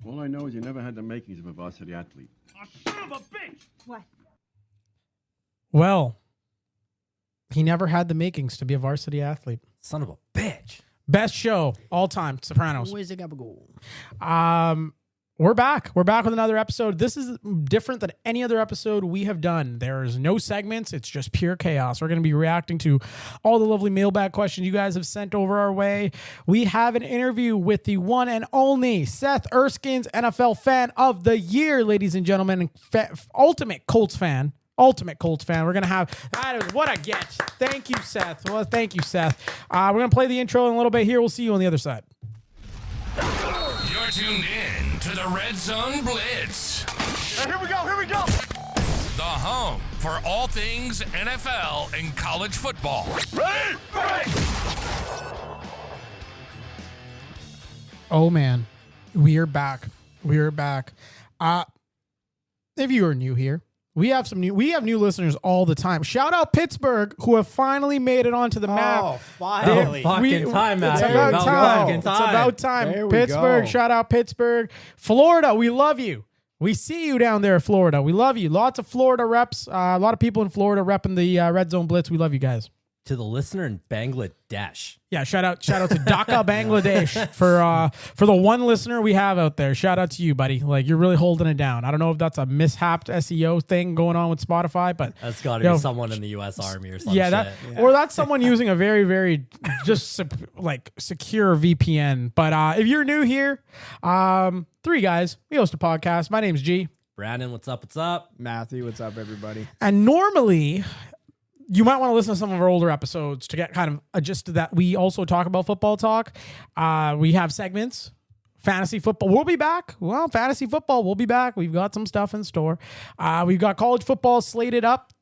All I know is you never had the makings of a varsity athlete. Oh, son of a bitch! What? Well, he never had the makings to be a varsity athlete. Son of a bitch. Best show all time, Sopranos. Where's it gonna go? We're back. We're back with another episode. This is different than any other episode we have done. There's no segments. It's just pure chaos. We're going to be reacting to all the lovely mailbag questions you guys have sent over our way. We have an interview with the one and only Seth Irskens, NFL Fan of the Year, ladies and gentlemen, ultimate Colts fan. Ultimate Colts fan. We're going to have, what a get. Thank you, Seth. Well, thank you, Seth. We're going to play the intro in a little bit here. We'll see you on the other side. You're tuned in to the Red Zone Blitz, Here we go! the home for all things NFL and college football. Ready? Oh man, we are back. We are back. If you are new here, we have new listeners all the time. Shout out Pittsburgh, who have finally made it onto the map. Oh, finally. Fucking time, It's man. about time. Fucking It's about time. There we Pittsburgh, go. shout out Pittsburgh. Florida, we love you. We see you down there, Florida. We love you. Lots of Florida reps. A lot of people in Florida repping the Red Zone Blitz. We love you guys. To the listener in Bangladesh. Yeah, shout out to Dhaka, Bangladesh for the one listener we have out there. Shout out to you, buddy. Like, you're really holding it down. I don't know if that's a mishapped SEO thing going on with Spotify, but That's got to be someone in the U.S. Army or something. or that's someone using a very, very just secure VPN. But if you're new here, three guys, we host a podcast. My name's G, Brandon, what's up? What's up? Matthew, what's up, everybody? and normally you might want to listen to some of our older episodes to get kind of a gist of that. We also talk about football talk. We have segments. Fantasy football. We'll be back. Well, fantasy football. We'll be back. We've got some stuff in store. We've got college football slated up.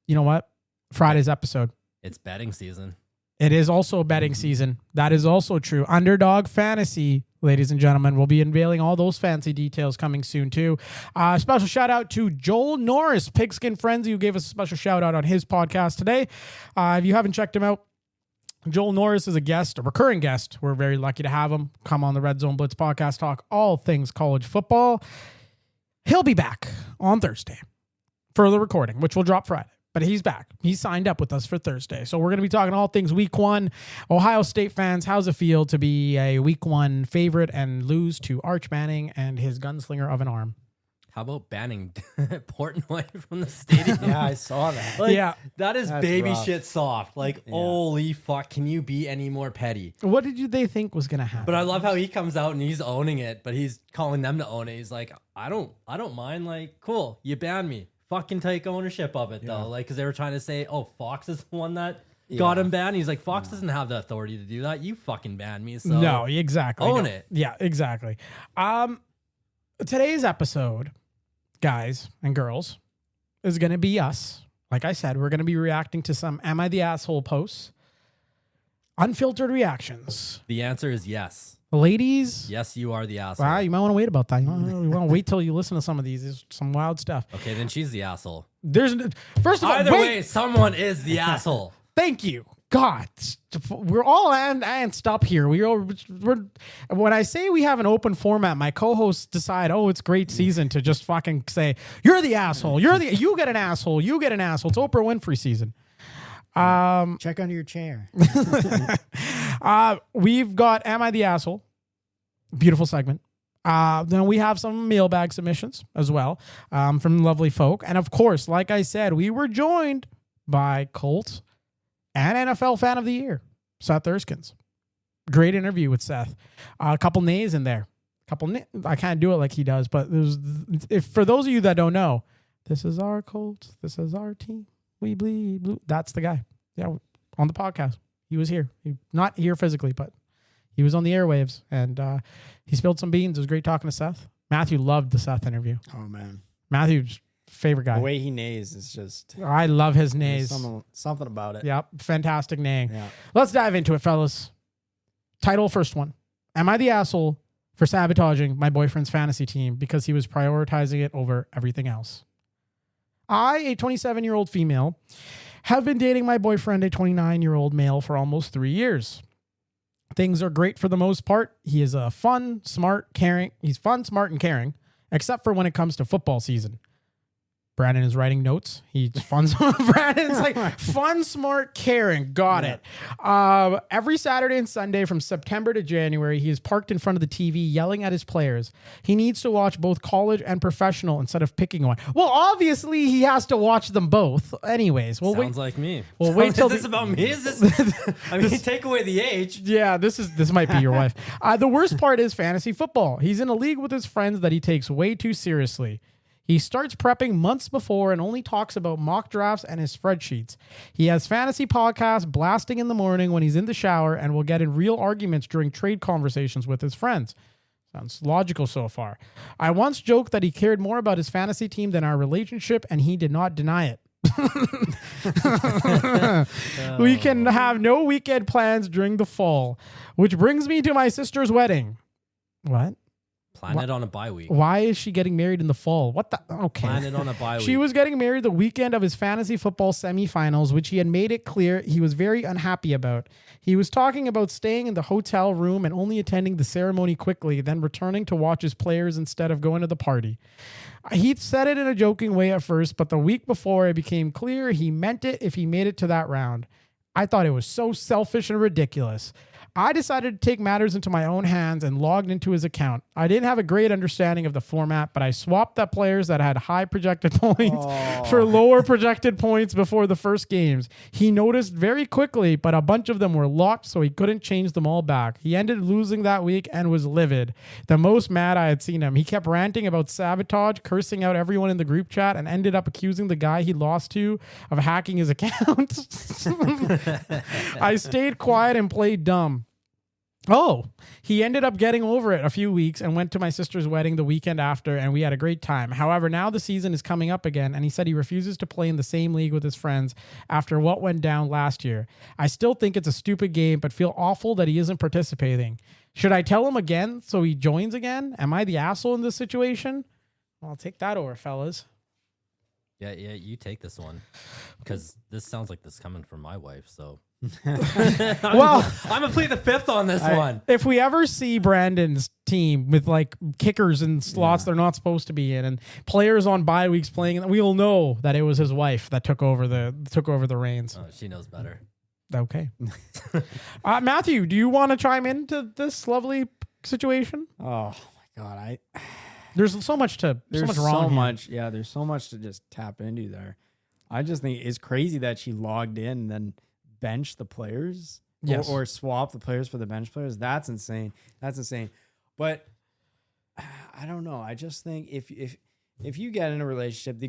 You know what? Friday's episode. It's betting season. It is also betting season. That is also true. Underdog Fantasy, ladies and gentlemen. We'll be unveiling all those fancy details coming soon, too. Special shout out to Joel Norris, Pigskin Frenzy, who gave us a special shout out on his podcast today. If you haven't checked him out, Joel Norris is a guest, a recurring guest. We're very lucky to have him come on the Red Zone Blitz podcast, talk all things college football. He'll be back on Thursday for the recording, which will drop Friday. But he's back. He's signed up with us for Thursday. So we're going to be talking all things week one. Ohio State fans, how's it feel to be a week one favorite and lose to Arch Manning and his gunslinger of an arm? How about banning Portnoy from the stadium? Yeah, I saw that. Like, Yeah. That is That's baby rough. shit soft. Like, holy fuck, can you be any more petty? What did they think was going to happen? But I love how he comes out and he's owning it, but he's calling them to own it. He's like, I don't mind. Like, cool, you banned me. Fucking take ownership of it though. Like, because they were trying to say, oh, Fox is the one that got him banned. He's like, Fox doesn't have the authority to do that. You fucking banned me. So No, exactly. own No. it. Yeah, exactly. Today's episode, guys and girls, is going to be us. Like I said, we're going to be reacting to some Am I the Asshole posts, unfiltered reactions. The answer is yes. Ladies, Yes, you are the asshole. wow, you might want to wait about that. You want to wait till you listen to some of these. There's some wild stuff. Okay, then she's the asshole. First of all, Either wait, way, someone is the asshole. thank you. God, we're all amped up here. We're when I say we have an open format, my co-hosts decide, oh, it's great season to just fucking say, you're the asshole. You get an asshole. You get an asshole. It's Oprah Winfrey season. Check under your chair. We've got Am I the Asshole? Beautiful segment. Then we have some mailbag submissions as well from lovely folk. And of course, like I said, we were joined by Colts and NFL Fan of the Year, Seth Irskens. Great interview with Seth. A couple nays in there. I can't do it like he does, but if for those of you that don't know, this is our Colts. This is our team. We bleed blue. That's the guy. Yeah, on the podcast. He was here. Not here physically, but he was on the airwaves, and he spilled some beans. It was great talking to Seth. Matthew loved the Seth interview. Oh, man. Matthew's favorite guy. The way he neighs is just I love his there's nays. something about it. Yep, fantastic neighing. Yeah. Let's dive into it, fellas. Title first one. Am I the asshole for sabotaging my boyfriend's fantasy team because he was prioritizing it over everything else? I, a 27-year-old female, have been dating my boyfriend, a 29-year-old male, for almost 3 years. Things are great for the most part. He is a fun, smart, caring. He's fun, smart, and caring, except for when it comes to football season. Brandon is writing notes. He's fun. Brandon's like fun, smart, caring. Got it. Every Saturday and Sunday from September to January, he is parked in front of the TV yelling at his players. He needs to watch both college and professional instead of picking one. Well, obviously he has to watch them both. Anyways, Sounds like me. We'll wait till is this about me? Is this? I mean, take away the age. Yeah, this might be your wife. The worst part is fantasy football. He's in a league with his friends that he takes way too seriously. He starts prepping months before and only talks about mock drafts and his spreadsheets. He has fantasy podcasts blasting in the morning when he's in the shower and will get in real arguments during trade conversations with his friends. Sounds logical so far. I once joked that he cared more about his fantasy team than our relationship, and he did not deny it. We can have no weekend plans during the fall, which brings me to my sister's wedding. What? Plan it on a bye week. Why is she getting married in the fall? What the? Okay. Plan it on a bye week. She was getting married the weekend of his fantasy football semifinals, which he had made it clear he was very unhappy about. He was talking about staying in the hotel room and only attending the ceremony quickly, then returning to watch his players instead of going to the party. He said it in a joking way at first, but the week before it became clear he meant it if he made it to that round. I thought it was so selfish and ridiculous. I decided to take matters into my own hands and logged into his account. I didn't have a great understanding of the format, but I swapped up players that had high projected points for lower projected points before the first games. He noticed very quickly, but a bunch of them were locked, so he couldn't change them all back. He ended losing that week and was livid. The most mad I had seen him. He kept ranting about sabotage, cursing out everyone in the group chat, and ended up accusing the guy he lost to of hacking his account. I stayed quiet and played dumb. Oh, he ended up getting over it a few weeks and went to my sister's wedding the weekend after, and we had a great time. However, now the season is coming up again, and he said he refuses to play in the same league with his friends after what went down last year. I still think it's a stupid game, but feel awful that he isn't participating. Should I tell him again so he joins again? Am I the asshole in this situation? Well, I'll take that over, fellas. Yeah, you take this one because this sounds like this coming from my wife, so... Well, I'm gonna plead the fifth on this one. If we ever see Brandon's team with like kickers in slots they're not supposed to be in, and players on bye weeks playing, we'll know that it was his wife that took over the reins. Oh, she knows better. Okay. Matthew, do you want to chime into this lovely situation? Oh my God, There's so much wrong. Yeah, there's so much to just tap into there. I just think it's crazy that she logged in and then bench the players or swap the players for the bench players. That's insane. But I don't know. I just think if you get in a relationship,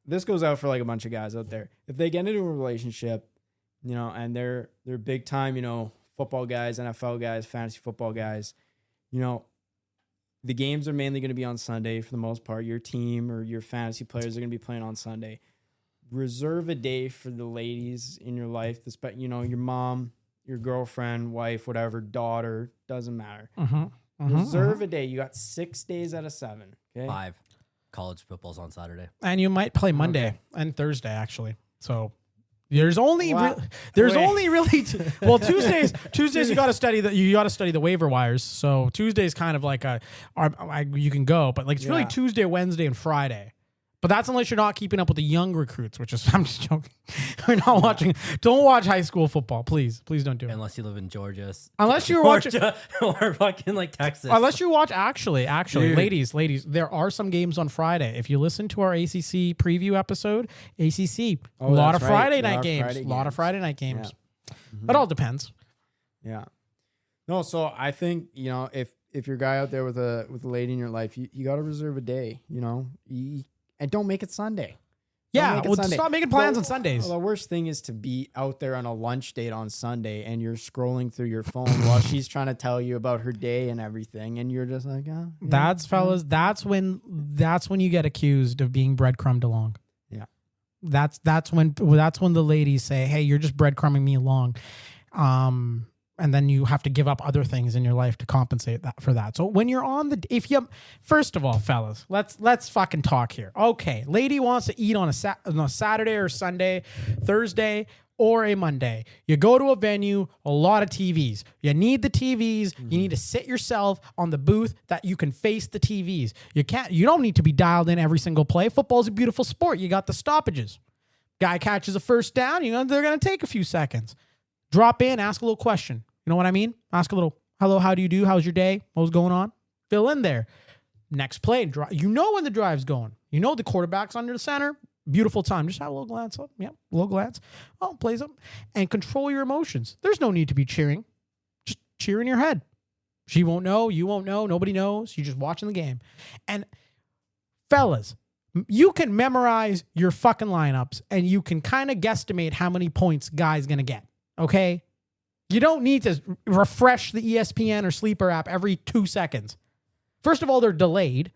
this goes out for like a bunch of guys out there. If they get into a relationship, and they're big time, football guys, NFL guys, fantasy football guys, the games are mainly going to be on Sunday for the most part. Your team or your fantasy players are going to be playing on Sunday. Reserve a day for the ladies in your life, your mom, your girlfriend, wife, whatever, daughter, doesn't matter. Reserve a day. You got 6 days out of 7. Okay? 5. College football's on Saturday. And you might play Monday and Thursday, actually. So there's only really Tuesdays you got to study the waiver wires. So Tuesday's kind of like you can go, but like it's really Tuesday, Wednesday, and Friday. But that's unless you're not keeping up with the young recruits, which is, I'm just joking. We're not watching. Don't watch high school football, please. Please don't do it. Unless you live in Georgia. Unless you're watching. Or fucking like Texas. Unless you watch, actually, ladies, there are some games on Friday. If you listen to our ACC preview episode, ACC, a lot of Friday night games. A lot of Friday night games. Yeah. It all depends. Yeah. No, so I think, if you're a guy out there with a lady in your life, you got to reserve a day, and don't make it Sunday. Stop making plans on Sundays. The worst thing is to be out there on a lunch date on Sunday and you're scrolling through your phone while she's trying to tell you about her day and everything, and you're just like, oh. Yeah, that's when you get accused of being breadcrumbed along. Yeah. That's when the ladies say, "Hey, you're just breadcrumbing me along." and then you have to give up other things in your life to compensate that for that. So when you're on first of all, fellas, let's fucking talk here. Okay, lady wants to eat on a Saturday or Sunday, Thursday, or a Monday. You go to a venue, a lot of TVs. You need the TVs. You need to sit yourself on the booth that you can face the TVs. You don't need to be dialed in every single play. Football's a beautiful sport. You got the stoppages. Guy catches a first down, they're going to take a few seconds. Drop in, ask a little question. You know what I mean? Ask a little, hello, how do you do? How's your day? What's going on? Fill in there. Next play, you know when the drive's going. You know the quarterback's under the center. Beautiful time. Just have a little glance up. Yep, a little glance. Oh, plays up. And control your emotions. There's no need to be cheering. Just cheer in your head. She won't know. You won't know. Nobody knows. You're just watching the game. And fellas, you can memorize your fucking lineups and you can kind of guesstimate how many points guy's going to get. Okay? You don't need to refresh the ESPN or Sleeper app every 2 seconds. First of all, they're delayed.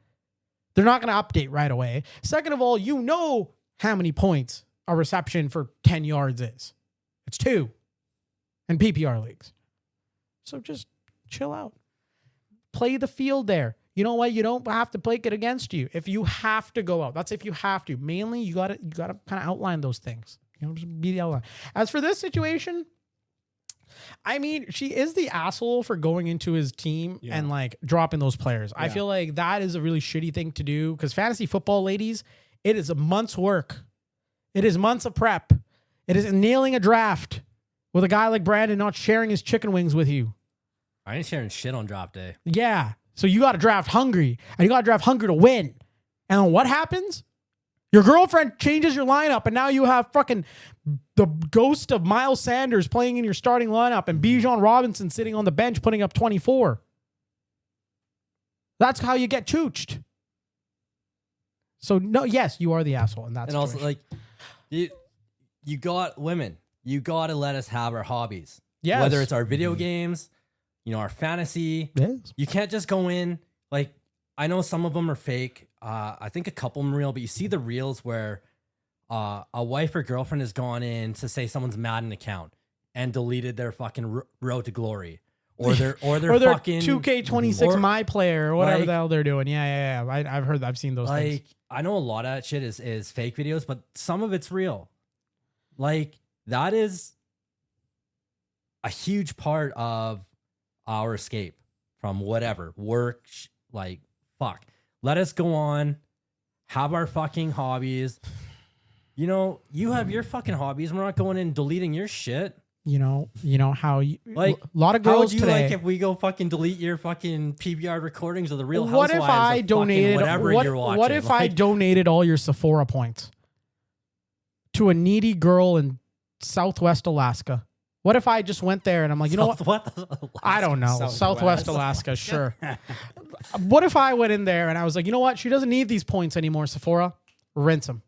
They're not going to update right away. Second of all, you know how many points a reception for 10 yards is. It's 2 in PPR leagues. So just chill out. Play the field there. You know what? You don't have to play it against you. If you have to go out, that's if you have to. Mainly, you got to kind of outline those things. Just be the outline. As for this situation, I mean, she is the asshole for going into his team and like dropping those players. I feel like that is a really shitty thing to do because fantasy football, ladies, it is a month's work. It is months of prep. It is nailing a draft with a guy like Brandon not sharing his chicken wings with you. I ain't sharing shit on draft day. Yeah. So you got to draft hungry and you got to draft hungry to win. And then what happens? Your girlfriend changes your lineup and now you have fucking the ghost of Miles Sanders playing in your starting lineup and Bijan Robinson sitting on the bench putting up 24. That's how you get chooched. So no, yes, you are the asshole in that and situation. Also, like, you got women. You got to let us have our hobbies. Yes. Whether it's our video games, our fantasy. Yes. You can't just go in. Like, I know some of them are fake. I think a couple of them are real, but you see the reels where a wife or girlfriend has gone in to say someone's Madden account and deleted their fucking road to glory. Or their fucking 2K26 my player or whatever the hell they're doing. Yeah. I've seen those things. I know a lot of that shit is fake videos, but some of it's real. Like, that is a huge part of our escape from whatever work. Like, fuck. Let us go on, have our fucking hobbies. You have your fucking hobbies. We're not going in and deleting your shit. You know how you like a lot of girls how would you today. like if we go fucking delete your fucking PBR recordings of the Real What Housewives? if I of donated whatever you're watching? What if I donated all your Sephora points to a needy girl in Southwest Alaska? What if I just went there and I'm like, you know what? I don't know. Southwest Alaska, sure. What if I went in there and I was like, you know what? She doesn't need these points anymore, Sephora. Rinse them.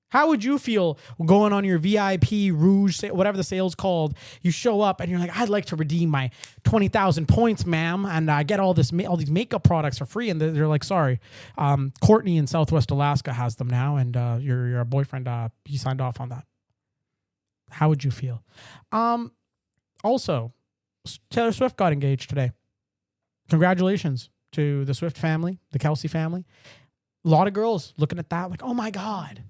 How would you feel going on your VIP Rouge, whatever the sale's called? You show up and you're like, I'd like to redeem my 20,000 points, ma'am, and I get all these makeup products for free. And they're like, sorry, Courtney in Southwest Alaska has them now, and your boyfriend he signed off on that. How would you feel? Also, Taylor Swift got engaged today. Congratulations to the Swift family, the Kelsey family. A lot of girls looking at that like, oh my God.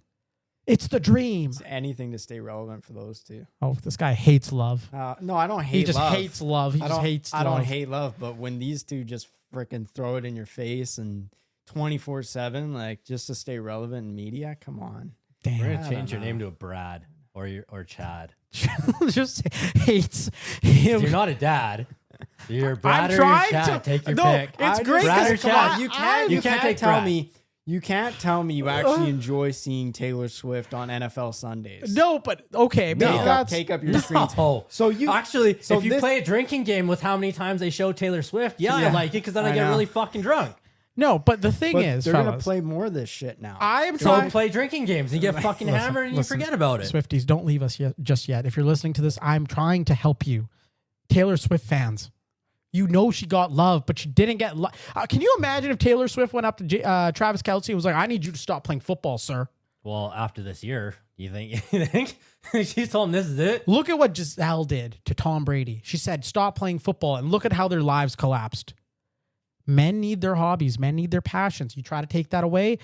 It's the dream. It's anything to stay relevant for those two. Oh, this guy hates love. No, I don't hate love. He just hates love. I don't hate love, but when these two just freaking throw it in your face and 24/7, like just to stay relevant in media, come on. Damn. We're gonna change your name to a Brad or Chad. Just hates him. You're not a dad. You're Brad I'm or trying Chad. to. Take your no, pick. It's great. Brad or Chad. You can't tell Brad. me. You can't tell me you actually enjoy seeing Taylor Swift on NFL Sundays. No, but okay, maybe that's Take up your screen. No. So you actually, so if you this- play a drinking game with how many times they show Taylor Swift, I like it because then I get know. really fucking drunk. no. But the thing but is, they're gonna fellas, play more of this shit now. I'm So trying. play drinking games and you get fucking hammered and you forget about it. Swifties, don't leave us just yet. If you're listening to this, I'm trying to help you. Taylor Swift fans, you know she got love, but she didn't get love. Can you imagine if Taylor Swift went up to Travis Kelce and was like, I need you to stop playing football, sir? Well, after this year, you think she's told him this is it? Look at what Giselle did to Tom Brady. She said, stop playing football, and look at how their lives collapsed. Men need their hobbies. Men need their passions. You try to take that away,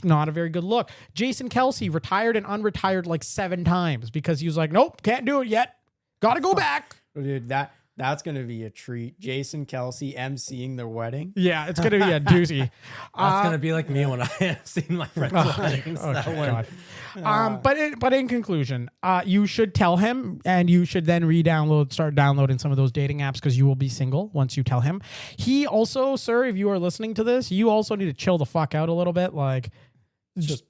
not a very good look. Jason Kelsey retired and unretired like 7 times because he was like, nope, can't do it yet. Got to go back. Dude, that's going to be a treat. Jason Kelsey emceeing their wedding. Yeah, it's going to be a doozy. That's going to be like me when I have seen my friends' weddings. But in conclusion, you should tell him, and you should then start downloading some of those dating apps because you will be single once you tell him. He also, sir, if you are listening to this, you also need to chill the fuck out a little bit. Like, just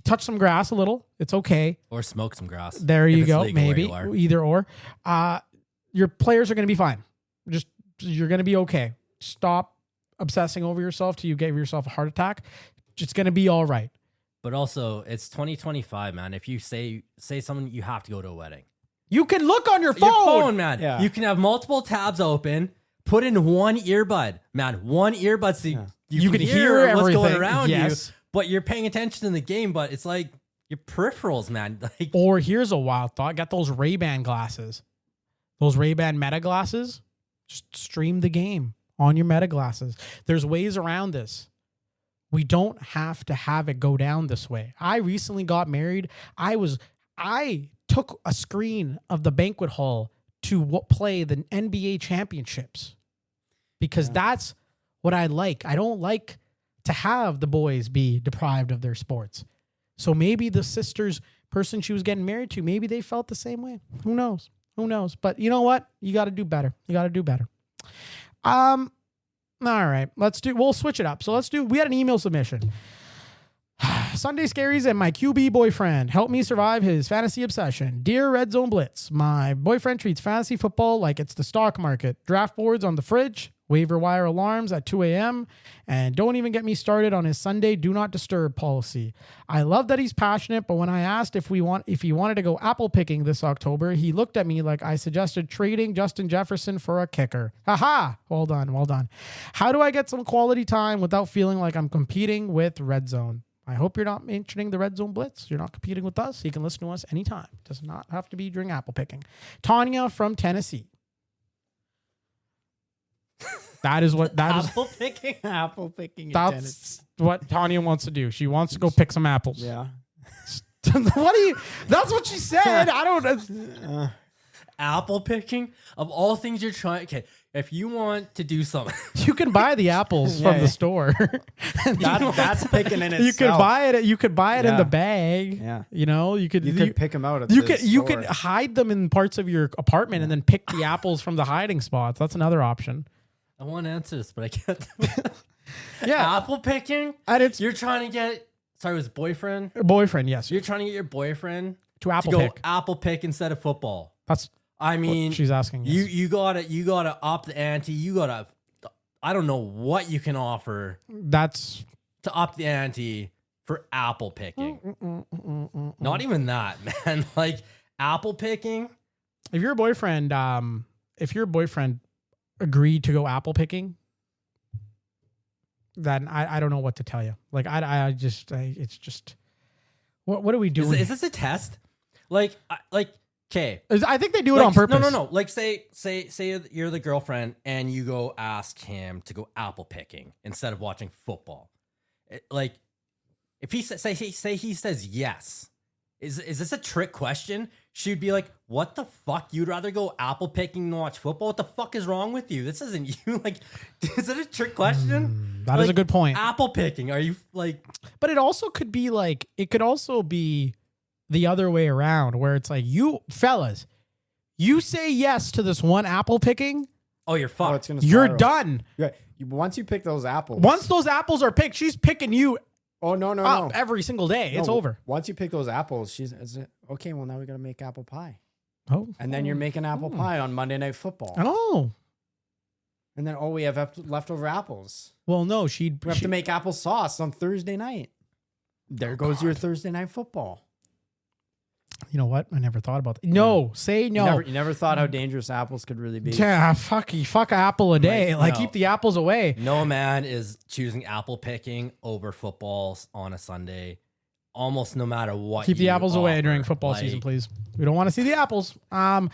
touch some grass a little. It's okay. Or smoke some grass. There you go. Maybe you either or. Your players are going to be fine. You're going to be okay. Stop obsessing over yourself till you give yourself a heart attack. It's going to be all right. But also, it's 2025, man. If you say something, you have to go to a wedding. You can look on your phone. Your phone, man. Yeah. You can have multiple tabs open. Put in one earbud, man. One earbud so you can hear what's going around you. But you're paying attention in the game. But it's like your peripherals, man. Like, or here's a wild thought. Got those Ray-Ban glasses. Those Ray-Ban Meta glasses. Just stream the game on your Meta glasses. There's ways around this. We don't have to have it go down this way. I recently got married. I took a screen of the banquet hall to play the NBA championships because that's what I like. I don't like to have the boys be deprived of their sports. So maybe the sister's person she was getting married to, maybe they felt the same way. Who knows? Who knows? But you know what? You got to do better. You got to do better. All right, we'll switch it up. We had an email submission. Sunday Scaries and my QB boyfriend help me survive his fantasy obsession. Dear Red Zone Blitz, my boyfriend treats fantasy football like it's the stock market. Draft boards on the fridge, waiver wire alarms at 2 a.m., and don't even get me started on his Sunday do not disturb policy. I love that he's passionate, but when I asked if he wanted to go apple picking this October, he looked at me like I suggested trading Justin Jefferson for a kicker. Haha! Well done. How do I get some quality time without feeling like I'm competing with Red Zone? I hope you're not mentioning the Red Zone Blitz. You're not competing with us. You can listen to us anytime. It does not have to be during apple picking. Tanya from Tennessee. That's apple picking. That's what Tanya wants to do. She wants to go pick some apples. Yeah. That's what she said. I don't. Apple picking of all things you're trying. Okay, if you want to do something, you can buy the apples from the store. That's picking in itself. You could buy it in the bag. Yeah. You could pick them out. You could hide them in parts of your apartment and then pick the apples from the hiding spots. That's another option. I want to answer this, but I can't. Yeah, apple picking, and you're trying to get. Sorry, it was boyfriend. Boyfriend, yes. You're trying to get your boyfriend to apple pick instead of football. That's. I mean, she's asking. Yes. You gotta up the ante. I don't know what you can offer. That's to up the ante for apple picking. Not even that, man. Like apple picking. If your boyfriend agreed to go apple picking, then I don't know what to tell you. Like it's just what are we doing? Is this a test? Like. Okay, I think they do it on purpose. No. Like, say you're the girlfriend and you go ask him to go apple picking instead of watching football. Like, if he he says yes, is this a trick question? She'd be like, "What the fuck? You'd rather go apple picking than watch football? What the fuck is wrong with you? This isn't you." Like, is it a trick question? That is a good point. Apple picking? Are you like? But it also could be like the other way around where it's like, you fellas, you say yes to this one apple picking. Oh, you're fucked. You're done. Yeah. Once you pick those apples. Once those apples are picked, she's picking you. Oh, no. Every single day. It's over. Once you pick those apples, she's okay. Well, now we got to make apple pie. Oh. And then you're making apple pie on Monday Night Football. Oh. And then, we have leftover apples. Well, no, we have to make applesauce on Thursday night. There goes your Thursday Night Football. You know what? I never thought about that. No, say no. You never thought how dangerous apples could really be. Yeah, fuck an apple a day. Keep the apples away. No man is choosing apple picking over footballs on a Sunday. almost no matter what. Keep the you apples away offer. during football season, please. We don't want to see the apples. Tanya,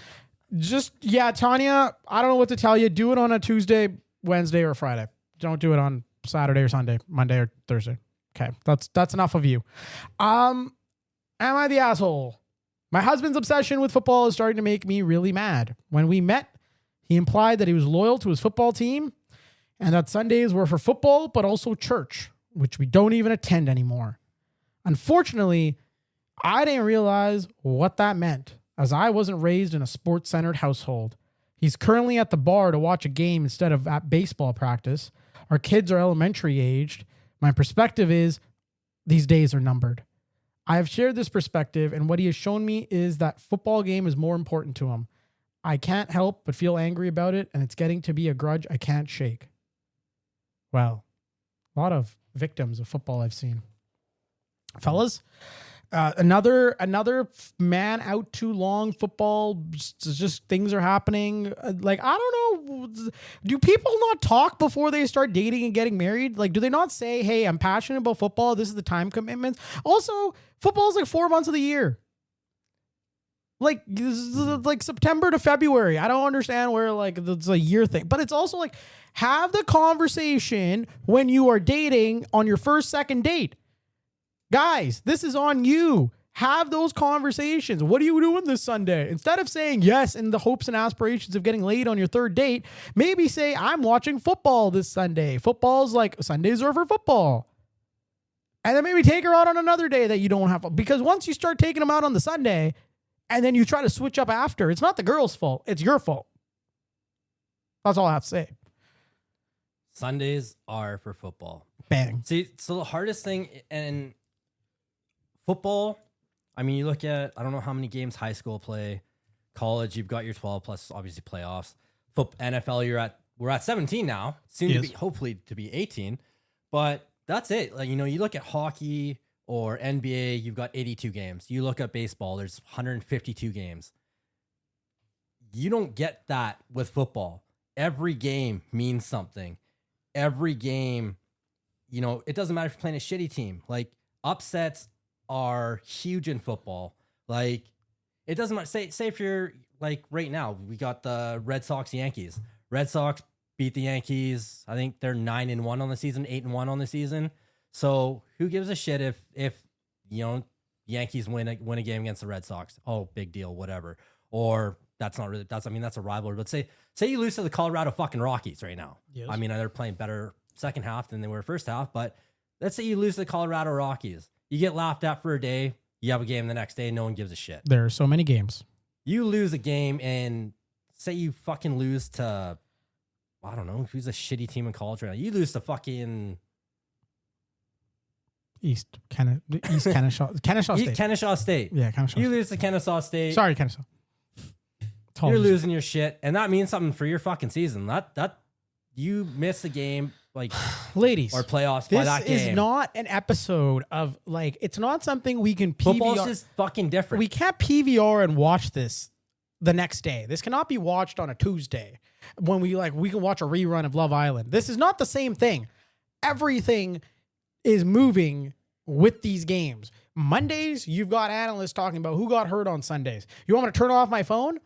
I don't know what to tell you. Do it on a Tuesday, Wednesday, or Friday. Don't do it on Saturday or Sunday, Monday or Thursday. Okay, that's enough of you. Am I the asshole? My husband's obsession with football is starting to make me really mad. When we met, he implied that he was loyal to his football team and that Sundays were for football, but also church, which we don't even attend anymore. Unfortunately, I didn't realize what that meant, as I wasn't raised in a sports-centered household. He's currently at the bar to watch a game instead of at baseball practice. Our kids are elementary aged. My perspective is these days are numbered. I have shared this perspective, and what he has shown me is that football game is more important to him. I can't help but feel angry about it, and it's getting to be a grudge I can't shake. Well, a lot of victims of football I've seen. Fellas, another man out too long. Football, just things are happening. I don't know. Do people not talk before they start dating and getting married? Like, do they not say, hey, I'm passionate about football. This is the time commitments. Also, football is like 4 months of the year. Like September to February. I don't understand where it's a year thing, but it's also like, have the conversation when you are dating on your first, second date. Guys, this is on you. Have those conversations. What are you doing this Sunday? Instead of saying yes in the hopes and aspirations of getting laid on your third date, maybe say, I'm watching football this Sunday. Football's like, Sundays are for football. And then maybe take her out on another day that you don't have. Because once you start taking them out on the Sunday and then you try to switch up after, it's not the girl's fault. It's your fault. That's all I have to say. Sundays are for football. Bang. See, so the hardest thing in football, I mean, you look at, I don't know how many games high school play, college, you've got your 12 plus obviously playoffs. NFL, we're at 17 now, soon to be, hopefully to be 18, but that's it. Like, you look at hockey or NBA, you've got 82 games. You look at baseball, there's 152 games. You don't get that with football. Every game means something. Every game, it doesn't matter if you're playing a shitty team. Like, upsets are huge in football. Like, it doesn't matter. Say if you're like right now, we got the Red Sox Yankees. Red Sox beat the Yankees. I think they're 9-1 on the season, 8-1 on the season. So who gives a shit if Yankees win a game against the Red Sox? Oh, big deal, whatever. Or that's a rivalry. But say you lose to the Colorado fucking Rockies right now. Yes. I mean, they're playing better second half than they were first half, but let's say you lose to the Colorado Rockies. You get laughed at for a day. You have a game the next day. No one gives a shit. There are so many games. You lose a game and say you fucking lose to, I don't know, who's a shitty team in college right now. You lose to fucking Kennesaw State. Kennesaw State. Yeah, Kennesaw. You lose to Kennesaw State. Sorry, Kennesaw. You're losing your shit, and that means something for your fucking season. That you miss a game, like, ladies, or playoffs by that game. This is not an episode of, like, it's not something we can PVR. Football's just fucking different. We can't PVR and watch this the next day. This cannot be watched on a Tuesday when we can watch a rerun of Love Island. This is not the same thing. Everything is moving with these games. Mondays, you've got analysts talking about who got hurt on Sundays. You want me to turn off my phone?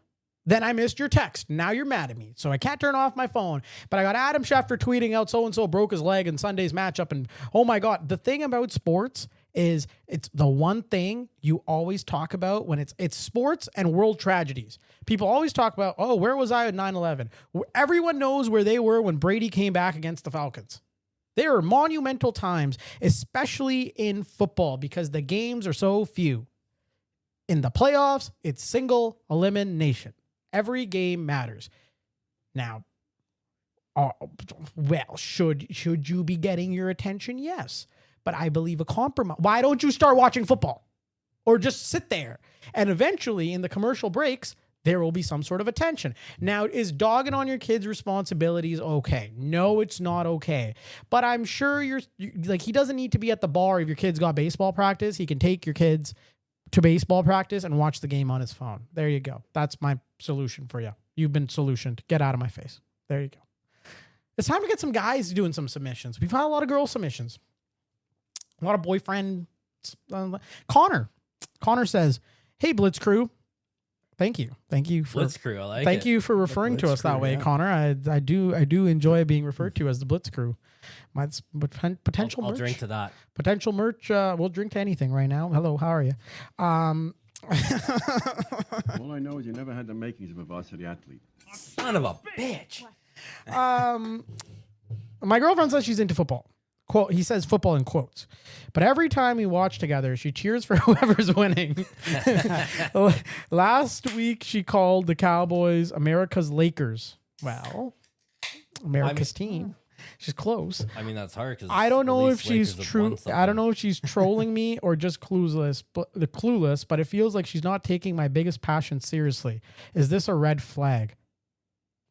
Then I missed your text. Now you're mad at me. So I can't turn off my phone. But I got Adam Schefter tweeting out so-and-so broke his leg in Sunday's matchup. And oh my God, the thing about sports is it's the one thing you always talk about when it's sports and world tragedies. People always talk about, oh, where was I at 9/11? Everyone knows where they were when Brady came back against the Falcons. There are monumental times, especially in football, because the games are so few. In the playoffs, it's single elimination. Every game matters. Now, should you be getting your attention? Yes. But I believe a compromise. Why don't you start watching football? Or just sit there? And eventually, in the commercial breaks, there will be some sort of attention. Now, is dogging on your kids' responsibilities okay? No, it's not okay. But I'm sure he doesn't need to be at the bar if your kids got baseball practice. He can take your kids to baseball practice and watch the game on his phone. There you go. That's my solution for you. You've been solutioned. Get out of my face. There you go. It's time to get some guys doing some submissions. We've had a lot of girl submissions. A lot of boyfriend Connor says, "Hey Blitz crew, thank you for Blitz crew. I like thank it. you for referring to Blitz us that crew, way, yeah. Connor. I do enjoy being referred to as the Blitz crew. My potential I'll merch. drink to that. Potential merch. We'll drink to anything right now. Hello, how are you? All I know is you never had the makings of a varsity athlete. Son of a bitch. My girlfriend says she's into football. Quote, he says football in quotes. But every time we watch together, she cheers for whoever's winning. Last week, she called the Cowboys America's Lakers. Well, America's team. She's close. I mean, that's hard because I don't know if she's true. I don't know if she's trolling me or just clueless. But it feels like she's not taking my biggest passion seriously. Is this a red flag?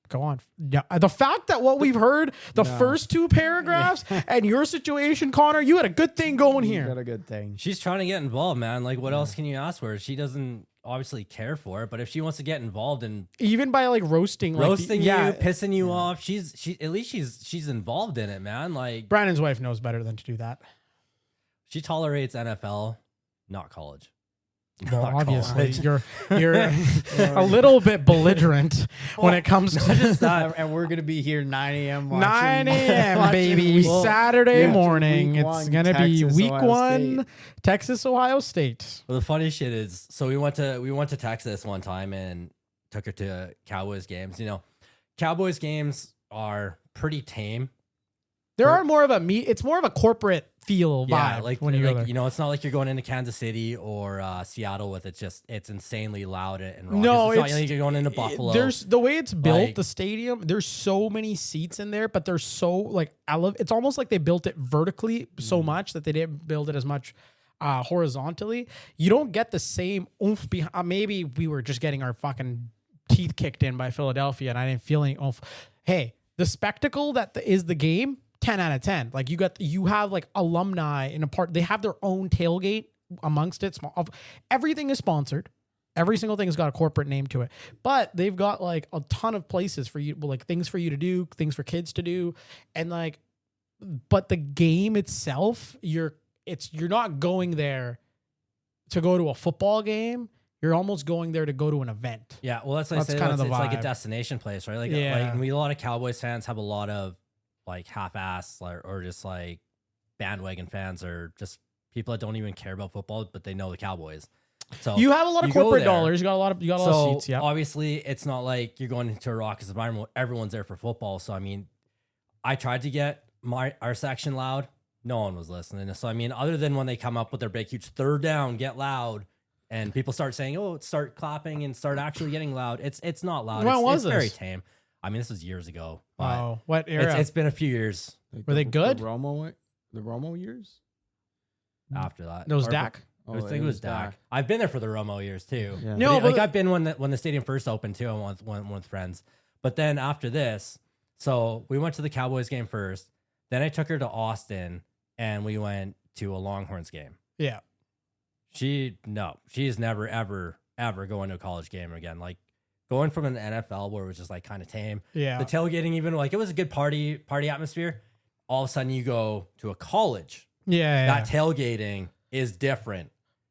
Go on. Yeah, the fact that what we've heard, the first two paragraphs, and your situation, Connor, you had a good thing going You here. got a good thing. She's trying to get involved, man. Like, what else can you ask for? She doesn't obviously care for it, but if she wants to get involved and Even by like roasting, like roasting you, pissing you off, she's at least she's involved in it, man. Like, Brandon's wife knows better than to do that. she tolerates NFL, not college. Well, Not obviously, college. you're a little bit belligerent when it comes to And we're gonna be here 9 a.m. 9 a.m. watching baby, week- Saturday yeah, morning. week It's one, gonna be Texas, week Ohio one, State. Texas, Ohio State. Well, the funny shit is, so we went to Texas one time and took her to Cowboys games. You know, Cowboys games are pretty tame. There are more of a it's more of a corporate feel vibe. Yeah, like when you go there. you know, it's not like you're going into Kansas City or Seattle with it's insanely loud and raucous. No, it's not it's- like you're going into Buffalo. There's the way it's built, Like- the stadium. There's so many seats in there, but they're so like it's almost like they built it vertically so much that they didn't build it as much horizontally. You don't get the same oomph. Maybe we were just getting our fucking teeth kicked in by Philadelphia, and I didn't feel any oomph. Hey, the spectacle that is the game. 10 out of 10. Like you have like alumni in a part. They have their own tailgate amongst it. Everything is sponsored. Every single thing has got a corporate name to it, but they've got like a ton of places for you, like things for you to do, things for kids to do. And like, but the game itself, you're not going there to go to a football game. You're almost going there to go to an event. Yeah, well, that's like kind of the it's like a vibe. destination place, right? Like, Yeah. like a lot of Cowboys fans have a lot of like half-ass or just like bandwagon fans or just people that don't even care about football, but they know the Cowboys. So You have a lot of you go corporate there. dollars. You got a lot of seats. Yeah. Obviously, it's not like you're going into a raucous environment. Everyone's there for football. So I mean, I tried to get our section loud. No one was listening. So I mean, other than when they come up with their big, huge third down, get loud, and people start saying, "Oh, start clapping and start actually getting loud." It's not loud. When was it's very this? tame. I mean, this was years ago. But Oh, what era? it's been a few years Were they good? The Romo years? after that. Those Or- Dak. I think it was Dak. I've been there for the Romo years too. Yeah. No, Like but- I've been when the stadium first opened too. I went with friends. But then after this, so we went to the Cowboys game first. Then I took her to Austin and we went to a Longhorns game. Yeah. She's never ever going to a college game again. Like going from an NFL where it was just like kind of tame. Yeah. The tailgating even like it was a good party atmosphere. All of a sudden you go to a college. Yeah. That tailgating is different.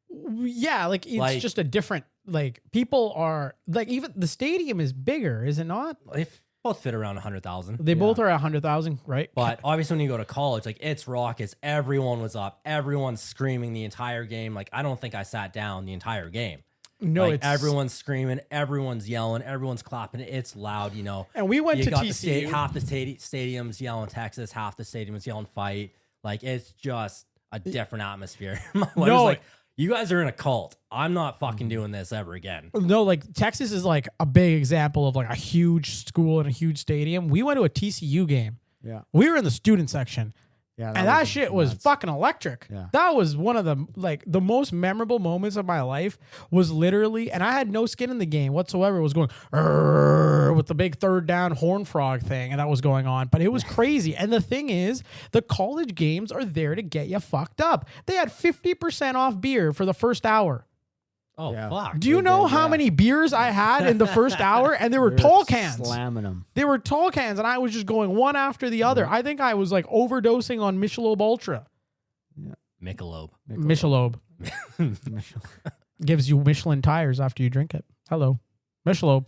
Yeah, like it's Like- just a different like people are like even the stadium is bigger, is it not? They both fit around 100,000. They both are 100,000, right? But obviously, when you go to college, like it's raucous. Everyone was up. Everyone's screaming the entire game. Like I don't think I sat down the entire game. No, Like it's everyone's screaming, everyone's yelling, everyone's clapping. It's loud, you know. And we went You to got TCU. half the stadium's yelling Texas, half the stadium's yelling fight. Like it's just a different atmosphere. My wife No, was like, "You guys are in a cult. I'm not fucking doing this ever again." No, like Texas is like a big example of like a huge school and a huge stadium. We went to a TCU game. Yeah. We were in the student section. Yeah. And that shit was nuts. fucking electric. Yeah. That was one of the like the most memorable moments of my life was literally, and I had no skin in the game whatsoever. It was going "Arr," with the big third down horn frog thing, and that was going on. But it was crazy. And the thing is, the college games are there to get you fucked up. They had 50% off beer for the first hour. Oh Yeah. fuck! Do you They know did, how yeah. many beers I had in the first hour? And they were They tall cans. Slamming them. They were tall cans, and I was just going one after the other. I think I was like overdosing on Michelob Ultra. Michelob. Gives you Michelin tires after you drink it. Hello, Michelob.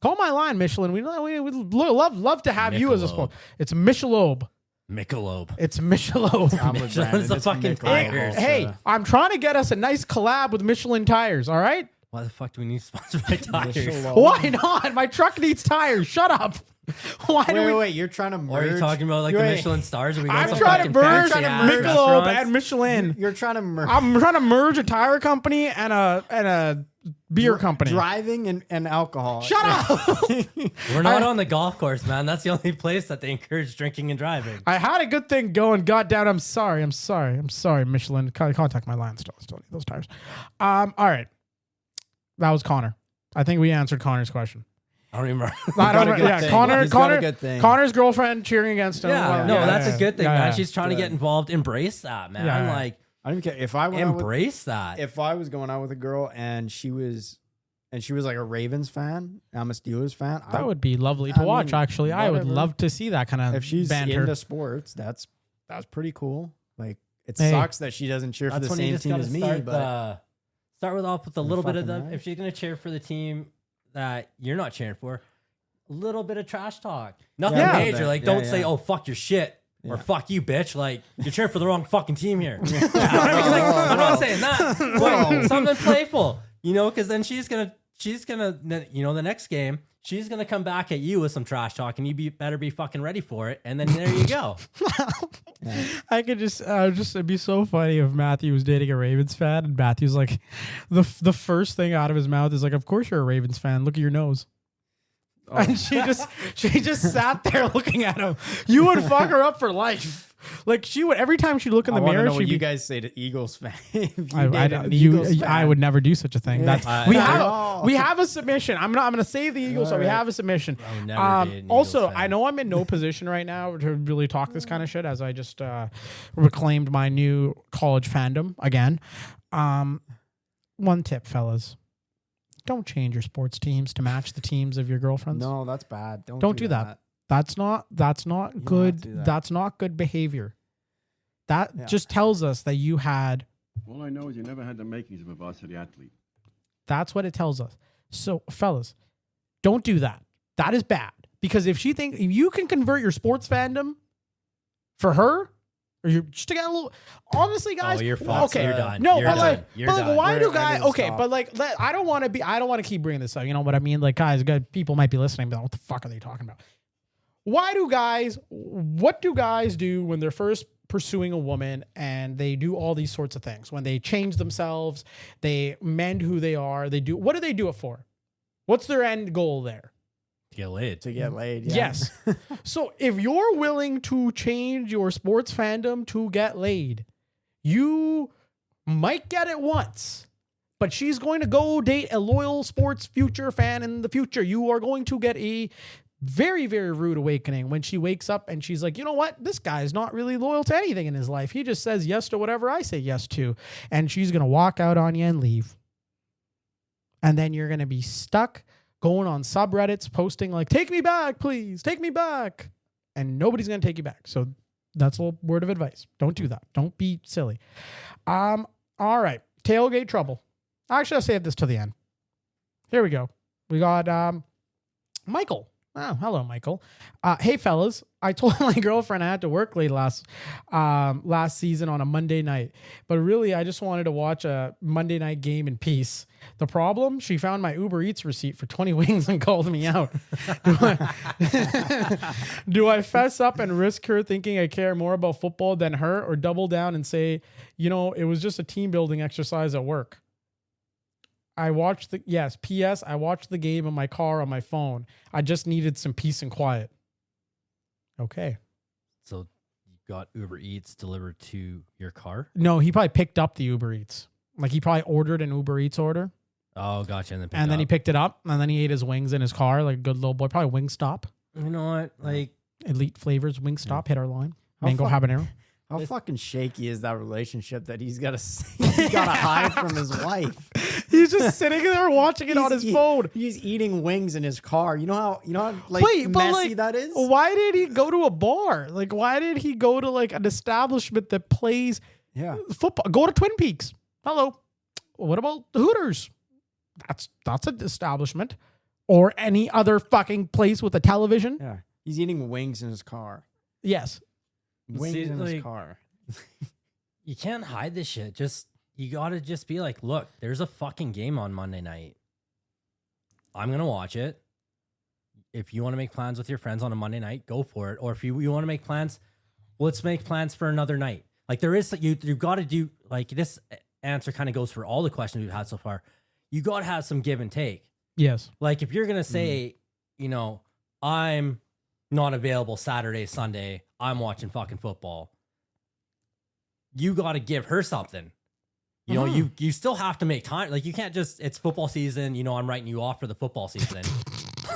Call my line, Michelin. We would love to have you as a sponsor. It's Michelob. It's Michelob. Michelin's the fucking tires. Hey, I'm trying to get us a nice collab with Michelin tires. All right. Why the fuck do we need to sponsor my tires? Why not? My truck needs tires. Shut up. Wait, you're trying to merge? Or are you talking about like the Michelin stars? Are we I'm trying to merge Michelob and Michelin. You're trying to merge. I'm trying to merge a tire company and a beer company. Driving and alcohol. Shut up. We're not on the golf course, man. That's the only place that they encourage drinking and driving. I had a good thing going. God damn, I'm sorry, Michelin. Contact my line. Still need those tires. All right. That was Connor. I think we answered Connor's question. I don't remember. Connor's girlfriend cheering against him. Yeah, that's a good thing, man. She's trying to get involved. Embrace that, man. Yeah. Like, I don't care if I went embrace that. If I was going out with a girl and she was like a Ravens fan, I'm a Steelers fan. That would be lovely to watch. Actually, I would love to see that kind of. If she's banter. into sports, that's pretty cool. Like it sucks that she doesn't cheer for the same team as me. But start with a little bit of them. If she's gonna cheer for the team that you're not cheering for, a little bit of trash talk. Nothing major. Like don't say, "Oh fuck your shit." Or fuck you, bitch. Like, you're cheering for the wrong fucking team here. You know what I mean? Like, I'm not saying that. But something playful, because then she's gonna, the next game, she's gonna come back at you with some trash talk, and you better be fucking ready for it. And then there you go. I could it'd be so funny if Matthew was dating a Ravens fan, and Matthew's like, the first thing out of his mouth is like, "Of course you're a Ravens fan. Look at your nose." Oh. And she just sat there looking at him. You would fuck her up for life. Like she would every time she'd look in the mirror. Know what you guys say to Eagles fans. I would never do such a thing. That's we have a submission. I'm going to save the Eagles. So we have a submission. Also, I know I'm in no position right now to really talk this kind of shit as I just reclaimed my new college fandom again. One tip, fellas. Don't change your sports teams to match the teams of your girlfriends. No, that's bad. Don't do that. That's not good. That's not good behavior. That just tells us that you had. All I know is you never had the makings of a varsity athlete. That's what it tells us. So, fellas, don't do that. That is bad. Because if you can convert your sports fandom for her, or you're just to get a little. Honestly, guys. Oh, you're fucked. Okay, you're done. No, you're done. Why do guys? Okay, but I don't want to keep bringing this up. You know what I mean? Like, guys, people might be listening, but what the fuck are they talking about? What do guys do when they're first pursuing a woman and they do all these sorts of things? When they change themselves, they mend who they are. What do they do it for? What's their end goal there? To get laid. Yeah. Yes. So if you're willing to change your sports fandom to get laid, you might get it once, but she's going to go date a loyal sports future fan in the future. You are going to get a very, very rude awakening when she wakes up and she's like, you know what? This guy is not really loyal to anything in his life. He just says yes to whatever I say yes to. And she's going to walk out on you and leave. And then you're going to be stuck going on subreddits, posting like, take me back, please, take me back. And nobody's going to take you back. So that's a little word of advice. Don't do that. Don't be silly. All right. Tailgate trouble. Actually, I'll save this to the end. Here we go. We got Michael. Oh, hello, Michael. Hey, fellas. I told my girlfriend I had to work late last season on a Monday night. But really, I just wanted to watch a Monday night game in peace. The problem? She found my Uber Eats receipt for 20 wings and called me out. Do I fess up and risk her thinking I care more about football than her, or double down and say, it was just a team building exercise at work? P.S. I watched the game in my car on my phone. I just needed some peace and quiet. Okay. So you got Uber Eats delivered to your car? No, he probably picked up the Uber Eats. Like he probably ordered an Uber Eats order. Oh, gotcha. And then he picked it up, and then he ate his wings in his car like a good little boy. Probably Wingstop. You know what? Like Elite Flavors Wingstop hit our line. Mango habanero. How fucking shaky is that relationship that he's got to hide from his wife? He's just sitting there watching it on his phone. He's eating wings in his car. You know how messy that is? Why did he go to a bar? Like, why did he go to like an establishment that plays Yeah. Football. Go to Twin Peaks. Hello. What about the Hooters? That's an establishment. Or any other fucking place with a television. Yeah. He's eating wings in his car. Yes. Wings See, in his like- car. You can't hide this shit. You gotta just be like, look, there's a fucking game on Monday night. I'm gonna watch it. If you want to make plans with your friends on a Monday night, go for it. Or if you want to make plans, let's make plans for another night. Like there is, you've got to do, like this answer kind of goes for all the questions we've had so far. You got to have some give and take. Yes. Like if you're going to say, I'm not available Saturday, Sunday, I'm watching fucking football. You got to give her something. You still have to make time. Like you can't just, it's football season, I'm writing you off for the football season.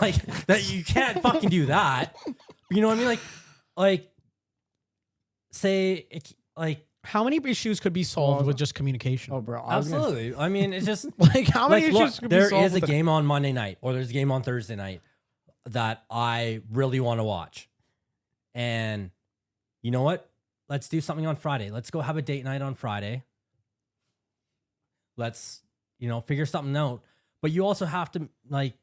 Like that, you can't fucking do that. You know what I mean? Like say, like how many issues could be solved with just communication? Oh, bro. absolutely. I mean, it's just Like how many like, issues look, could be there solved? is a with game on Monday night or there's a game on Thursday night that I really want to watch. And you know what? Let's do something on Friday. Let's go have a date night on Friday. Let's, figure something out. But you also have to like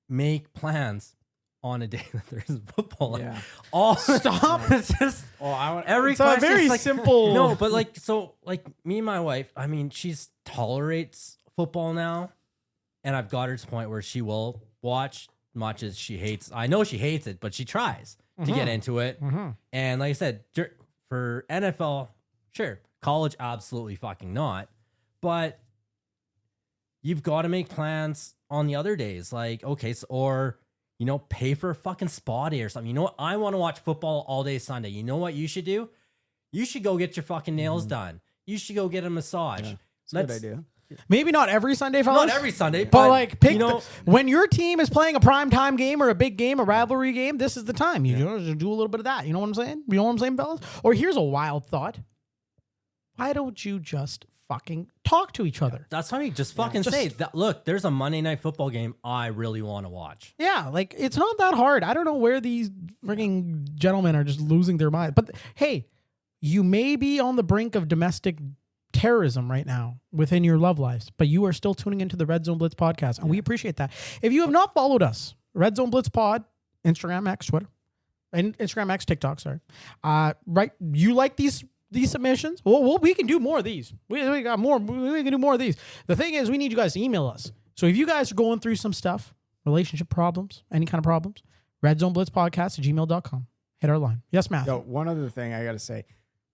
make plans on a day that there's football. Yeah. Stop. It's just every It's a question very is like, simple. No, but like me and my wife, I mean, she's tolerates football now, and I've got her to the point where she will watch much as she hates. I know she hates it, but she tries to get into it. And like I said, for NFL, sure, college, absolutely fucking not. But you've got to make plans on the other days, like okay, or pay for a fucking spa day or something. You know what? I want to watch football all day Sunday. You know what you should do? You should go get your fucking nails done. You should go get a massage. Yeah, that's a good idea. Maybe not every Sunday, fellas. Not every Sunday, but like pick you know, when your team is playing a prime time game or a big game, a rivalry game. This is the time you do a little bit of that. You know what I'm saying? You know what I'm saying, fellas? Or here's a wild thought: why don't you just fucking talk to each other? that's what I mean. Just fucking say that. Look, there's a Monday night football game I really want to watch. Yeah, like it's not that hard. I don't know where these freaking gentlemen are just losing their mind. But hey, you may be on the brink of domestic terrorism right now within your love lives, but you are still tuning into the Red Zone Blitz podcast, and we appreciate that. If you have not followed us, Red Zone Blitz Pod, Instagram, X, Twitter, and Instagram, X, TikTok, sorry. Right, you like these submissions? Well, we can do more of these. We got more. We can do more of these. The thing is, we need you guys to email us. So if you guys are going through some stuff, relationship problems, any kind of problems, redzonblitzpodcast@gmail.com. Hit our line. Yes, Matt. Yo, one other thing I got to say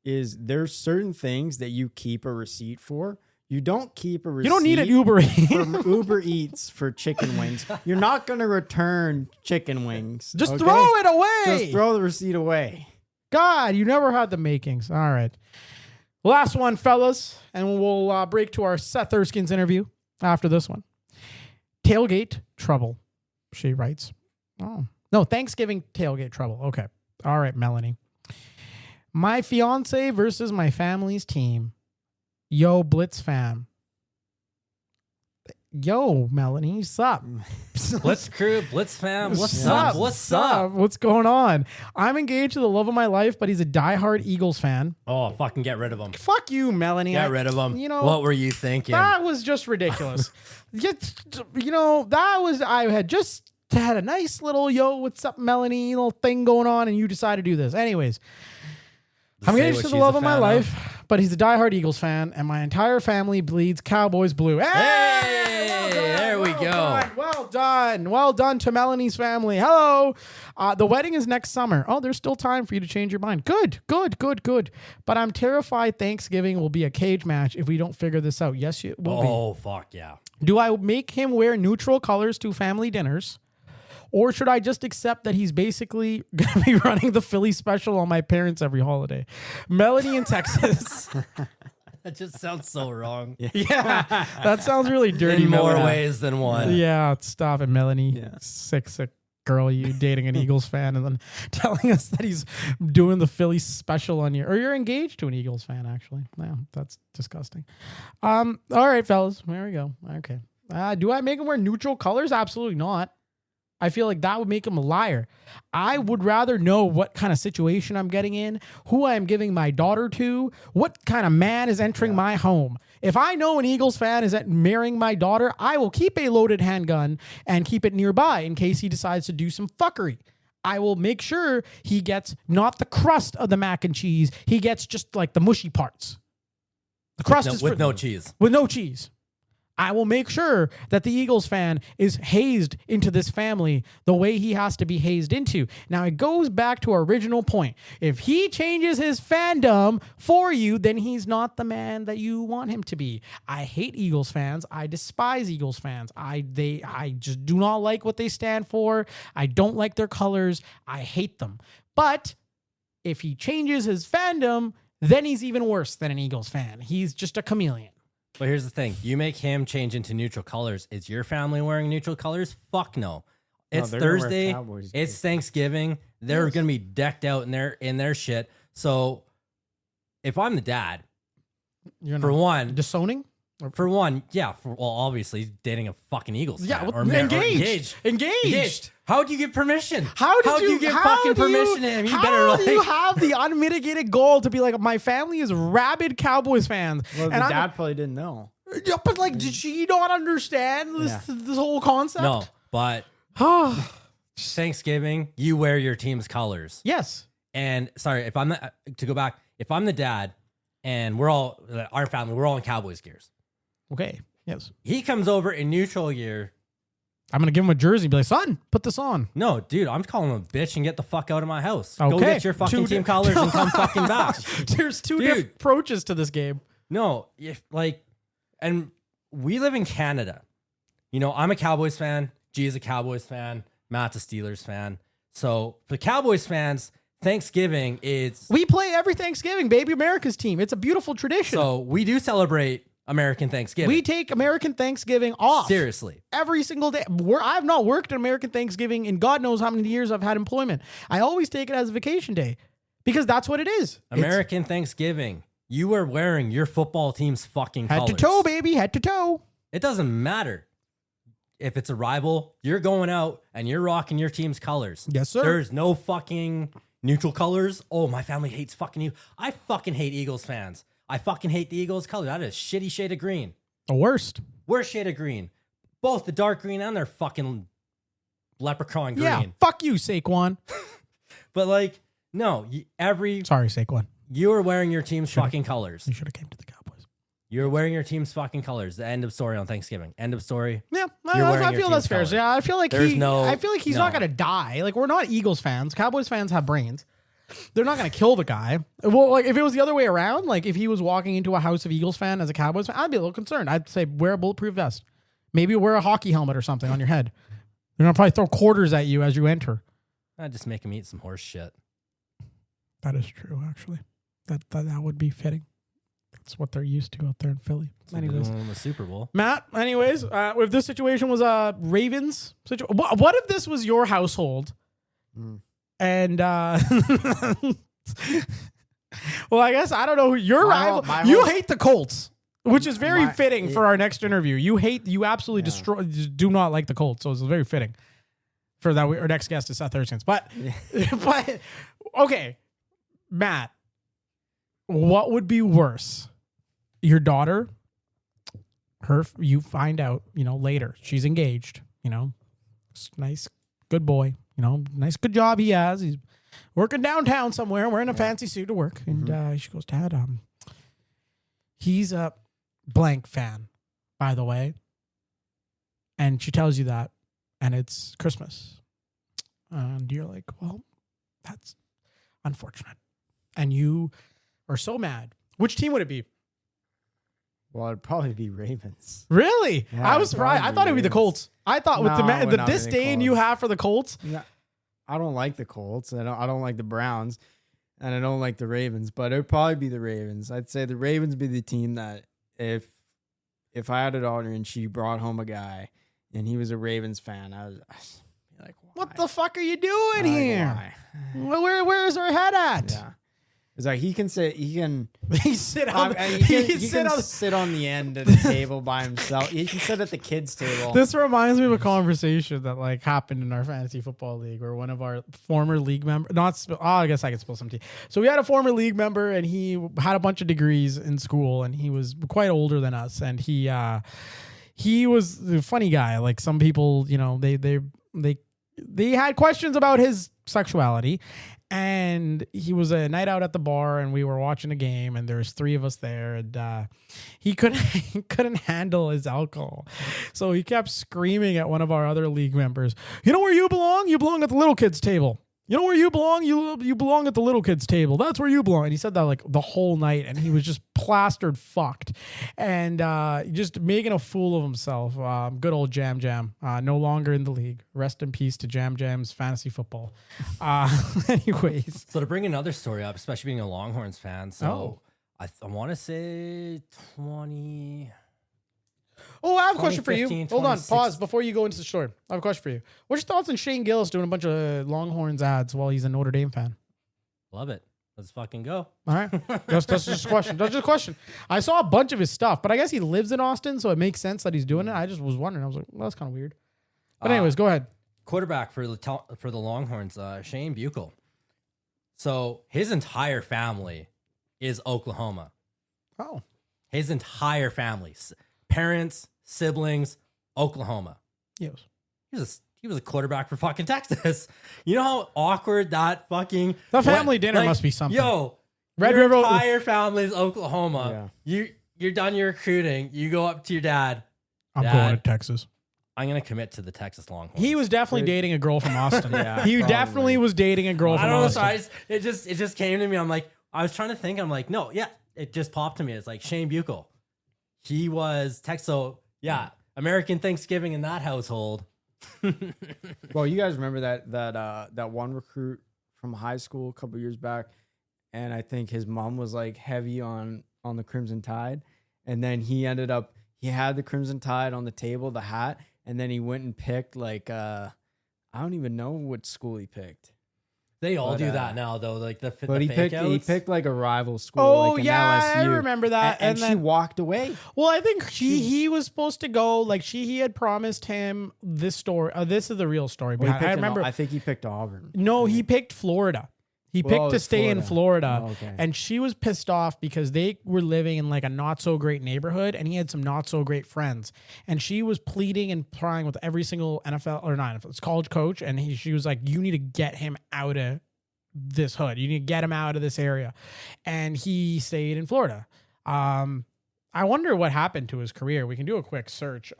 is there's certain things that you keep a receipt for. You don't keep a receipt. You don't need an Uber Eats. for Uber Eats for chicken wings. You're not going to return chicken wings. Just okay? throw it away. Just throw the receipt away. God, you never had the makings. All right. Last one, fellas, and we'll break to our Seth Irskens interview after this one. Tailgate trouble, she writes. Oh, no, Thanksgiving tailgate trouble. Okay. All right, Melanie. My fiance versus my family's team. Yo, Blitz fam. Yo, Melanie, what's up? Blitz crew, Blitz fam, what's up? What's up? What's going on? I'm engaged to the love of my life, but he's a diehard Eagles fan. Oh, fucking get rid of him. Fuck you, Melanie. Get rid of him. You know, What were you thinking? that was just ridiculous. I had just had a nice little yo, what's up, Melanie, little thing going on, and you decided to do this. Anyways, I'm Say engaged what to the she's love a of my fan life, but he's a diehard Eagles fan, and my entire family bleeds Cowboys blue. Hey, there we go. Well done to Melanie's family. Hello. The wedding is next summer. Oh, there's still time for you to change your mind. Good. But I'm terrified Thanksgiving will be a cage match if we don't figure this out. Yes, it will be. Oh, fuck yeah. Do I make him wear neutral colors to family dinners? Or should I just accept that he's basically going to be running the Philly special on my parents every holiday? Melanie in Texas. That just sounds so wrong. Yeah, that sounds really dirty. In more Melanie. ways than one. Yeah, stop it, Melanie. Yeah. Sick girl, you dating an Eagles fan and then telling us that he's doing the Philly special on you. Or you're engaged to an Eagles fan, actually. Yeah, that's disgusting. All right, fellas. There we go. Okay. Do I make him wear neutral colors? Absolutely not. I feel like that would make him a liar. I would rather know what kind of situation I'm getting in, who I am giving my daughter to, what kind of man is entering my home. If I know an Eagles fan is marrying my daughter, I will keep a loaded handgun and keep it nearby in case he decides to do some fuckery. I will make sure he gets not the crust of the mac and cheese. He gets just like the mushy parts. The crust is with no cheese. With no cheese. I will make sure that the Eagles fan is hazed into this family the way he has to be hazed into. Now, it goes back to our original point. If he changes his fandom for you, then he's not the man that you want him to be. I hate Eagles fans. I despise Eagles fans. I just do not like what they stand for. I don't like their colors. I hate them. But if he changes his fandom, then he's even worse than an Eagles fan. He's just a chameleon. But here's the thing. You make him change into neutral colors. Is your family wearing neutral colors? Fuck no. It's Thursday. It's Thanksgiving. They're going to be decked out in their shit. So if I'm the dad, for one... Disowning? For one, yeah. Obviously, he's dating a fucking Eagles fan. Or engaged. How do you get permission? How do you get fucking permission to him? How do you have the unmitigated goal to be like, my family is rabid Cowboys fans? Well, the dad probably didn't know. Yeah, but like, did she not understand this whole concept? No, but Thanksgiving, you wear your team's colors. Yes. And sorry, if I'm the dad, and our family, we're all in Cowboys gears. Okay. Yes. He comes over in neutral gear. I'm going to give him a jersey and be like, son, put this on. No, dude, I'm calling him a bitch and get the fuck out of my house. Okay. Go get your fucking team colors and come fucking back. There's two different approaches to this game. No, and we live in Canada. You know, I'm a Cowboys fan. G is a Cowboys fan. Matt's a Steelers fan. So for Cowboys fans, Thanksgiving is... We play every Thanksgiving, baby. America's team. It's a beautiful tradition. So we do celebrate American Thanksgiving. We take American Thanksgiving off. Seriously. Every single day. I've not worked an American Thanksgiving in God knows how many years I've had employment. I always take it as a vacation day because that's what it is. American Thanksgiving. You are wearing your football team's fucking colors. Head to toe, baby. Head to toe. It doesn't matter. If it's a rival, you're going out and you're rocking your team's colors. Yes, sir. There's no fucking neutral colors. Oh, my family hates fucking you. I fucking hate Eagles fans. I fucking hate the Eagles color. That is a shitty shade of green. The worst. Worst shade of green. Both the dark green and their fucking leprechaun green. Yeah, fuck you, Saquon. But like, no, Sorry, Saquon. You are wearing your team's fucking colors. You should have came to the Cowboys. You're wearing your team's fucking colors. The end of story on Thanksgiving. End of story. Yeah, I feel that's fair. Colors. Yeah, I feel like he's not gonna die. Like, we're not Eagles fans. Cowboys fans have brains. They're not going to kill the guy. Well, like, if it was the other way around, like if he was walking into a house of Eagles fan as a Cowboys fan, I'd be a little concerned. I'd say wear a bulletproof vest. Maybe wear a hockey helmet or something on your head. They're going to probably throw quarters at you as you enter. I'd just make him eat some horse shit. That is true, actually. That would be fitting. That's what they're used to out there in Philly. Anyways, the Super Bowl. Matt, anyways, if this situation was a Ravens situation, what if this was your household? And well, I guess I don't know your rival. You hate the Colts, which is very fitting for our next interview. You absolutely do not like the Colts, so it's very fitting for that. Our next guest is Seth Irskens, but okay, Matt, what would be worse? Your daughter, you find out, later she's engaged. Nice, good boy. Nice, good job he has. He's working downtown somewhere, wearing a fancy suit to work. And she goes, Dad, he's a blank fan, by the way. And she tells you that, and it's Christmas. And you're like, well, that's unfortunate. And you are so mad. Which team would it be? Well, it'd probably be Ravens. Really? Yeah, I was surprised. I thought it'd be the Colts. I thought with the disdain you have for the Colts. Yeah, I don't like the Colts. I don't like the Browns, and I don't like the Ravens. But it'd probably be the Ravens. I'd say the Ravens would be the team that if I had a daughter and she brought home a guy and he was a Ravens fan, I'd be like, why? What the fuck are you doing here? Where is our head at? Yeah. It's like he can sit on sit on the end of the table by himself. He can sit at the kids' table. This reminds me of a conversation that like happened in our fantasy football league where one of our former league members, I guess I could spill some tea. So we had a former league member and he had a bunch of degrees in school and he was quite older than us. And he was a funny guy. Like some people, you know, they had questions about his sexuality. And he was a night out at the bar and we were watching a game and there was 3 of us there and he couldn't handle his alcohol. So he kept screaming at one of our other league members, "You know where you belong? You belong at the little kids table. You know where you belong? You belong at the little kids table. That's where you belong." And he said that like the whole night and he was just plastered fucked and just making a fool of himself. Good old Jam Jam, no longer in the league. Rest in peace to Jam Jam's fantasy football. Anyways. So to bring another story up, especially being a Longhorns fan. So I want to say 20... Oh, I have a question for you. 2015, Hold on, 2016. pause before you go into the story. I have a question for you. What's your thoughts on Shane Gillis doing a bunch of Longhorns ads while he's a Notre Dame fan? Love it. Let's fucking go. All right. That's just a question. That's just a question. I saw a bunch of his stuff, but I guess he lives in Austin, so it makes sense that he's doing it. I just was wondering. I was like, well, that's kind of weird. But anyways, go ahead. Quarterback for the Longhorns, Shane Buechel. So his entire family is Oklahoma. Oh. His entire family. Parents, siblings, Oklahoma. Yes. He was a quarterback for fucking Texas. You know how awkward that fucking... The family dinner must be something. Yo, Red your River... entire family is Oklahoma. Yeah. You're done your recruiting. You go up to your dad. I'm Dad, going to Texas. I'm going to commit to the Texas Longhorns. He was definitely dating a girl from Austin. Yeah, he probably. definitely was dating a girl I from don't know. Austin. So it just came to me. I'm like, I was trying to think. I'm like, no, yeah. It just popped to me. It's like Shane Buechel. He was Texas. So yeah, American Thanksgiving in that household. Well, you guys remember that one recruit from high school a couple years back, and I think his mom was like heavy on the Crimson Tide, and then he had the Crimson Tide on the table, the hat, and then he went and picked like I don't even know what school he picked. They all But, do that now, though. Like the But he fake-outs. picked like a rival school. Oh, like an yeah, I LSU. remember that. And And she then- walked away. Well, I think he was supposed to go, like he had promised him this story. This is the real story. Well, he behind it. I picked remember. I think he picked Auburn. No, he picked Florida. He Well, picked to it's stay in Florida. Oh, okay. And she was pissed off because they were living in like a not so great neighborhood and he had some not so great friends. And she was pleading and prying with every single NFL or not, it's college coach. And she was like, you need to get him out of this hood. You need to get him out of this area. And he stayed in Florida. I wonder what happened to his career. We can do a quick search.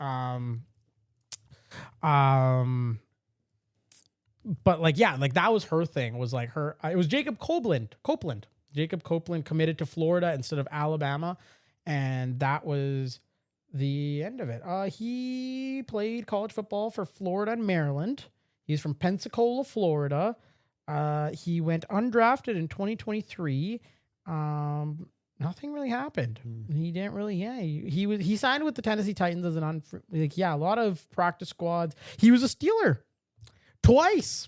But like, yeah, like that was her thing, was like it was Jacob Copeland. Jacob Copeland committed to Florida instead of Alabama. And that was the end of it. He played college football for Florida and Maryland. He's from Pensacola, Florida. He went undrafted in 2023. Nothing really happened. He didn't really, he signed with the Tennessee Titans as a lot of practice squads. He was a Steeler. Twice.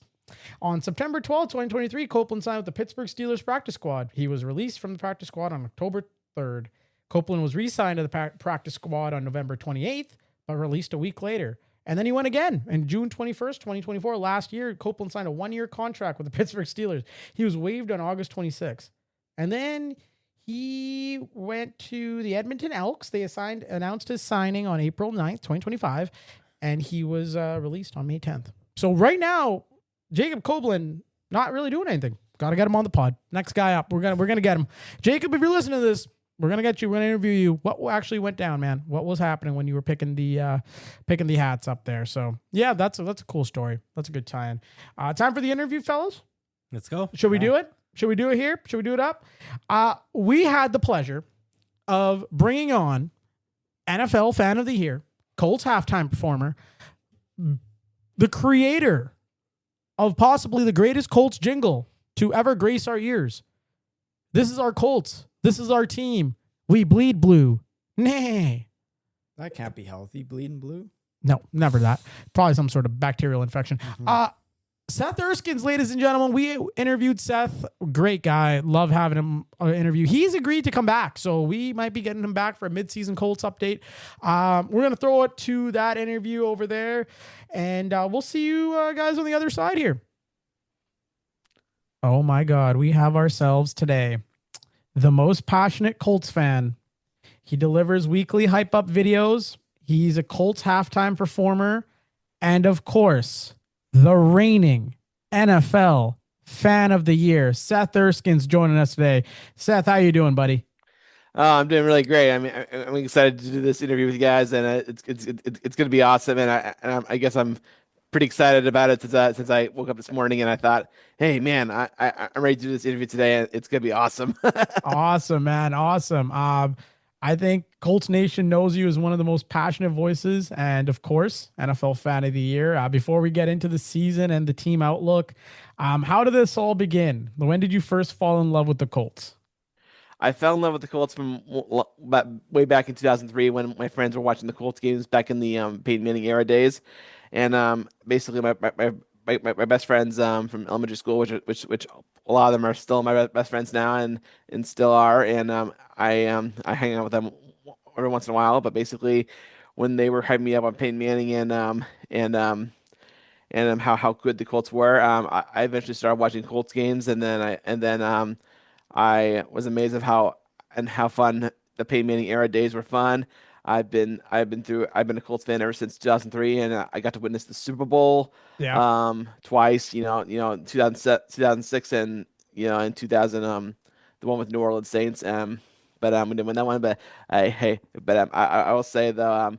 On September 12, 2023, Copeland signed with the Pittsburgh Steelers practice squad. He was released from the practice squad on October 3rd. Copeland was re-signed to the practice squad on November 28th, but released a week later. And then he went again. On June 21st, 2024, last year, Copeland signed a 1-year contract with the Pittsburgh Steelers. He was waived on August 26th. And then he went to the Edmonton Elks. They announced his signing on April 9th, 2025, and he was released on May 10th. So right now, Jacob Copeland not really doing anything. Got to get him on the pod. Next guy up. We're gonna get him. Jacob, if you're listening to this, we're gonna get you. We're gonna interview you. What actually went down, man? What was happening when you were picking the hats up there? So yeah, that's a cool story. That's a good tie-in. Time for the interview, fellas. Let's go. Should we do it? Should we do it here? Should we do it up? We had the pleasure of bringing on NFL Fan of the Year, Colts halftime performer, the creator of possibly the greatest Colts jingle to ever grace our ears. This is our Colts. This is our team. We bleed blue. Nay. That can't be healthy. Bleeding blue. No, never that. Probably some sort of bacterial infection. Seth Irskens, ladies and gentlemen, we interviewed Seth. Great guy. Love having him interview. He's agreed to come back, so we might be getting him back for a midseason Colts update. We're going to throw it to that interview over there, and we'll see you guys on the other side here. Oh my God, we have ourselves today the most passionate Colts fan. He delivers weekly hype-up videos. He's a Colts halftime performer, and of course, the reigning NFL Fan of the Year, Seth Irskens, joining us today. Seth, how you doing, buddy? I'm doing really great. I mean, I'm excited to do this interview with you guys, and it's going to be awesome. And I guess I'm pretty excited about it since I woke up this morning and I thought, hey man, I'm ready to do this interview today, and it's going to be awesome. Awesome, man, awesome. I think Colts Nation knows you as one of the most passionate voices, and of course, NFL Fan of the Year. Before we get into the season and the team outlook, how did this all begin? When did you first fall in love with the Colts? I fell in love with the Colts from way back in 2003 when my friends were watching the Colts games back in the Peyton Manning era days, and basically my best friends from elementary school, which a lot of them are still my best friends now and still are, and I hang out with them every once in a while. But basically, when they were hyping me up on Peyton Manning and how good the Colts were, I eventually started watching Colts games, and then I was amazed of how fun the Peyton Manning era days were fun. I've been a Colts fan ever since 2003, and I got to witness the Super Bowl twice. 2006 and in 2000 the one with New Orleans Saints. But we didn't win that one. But I will say though,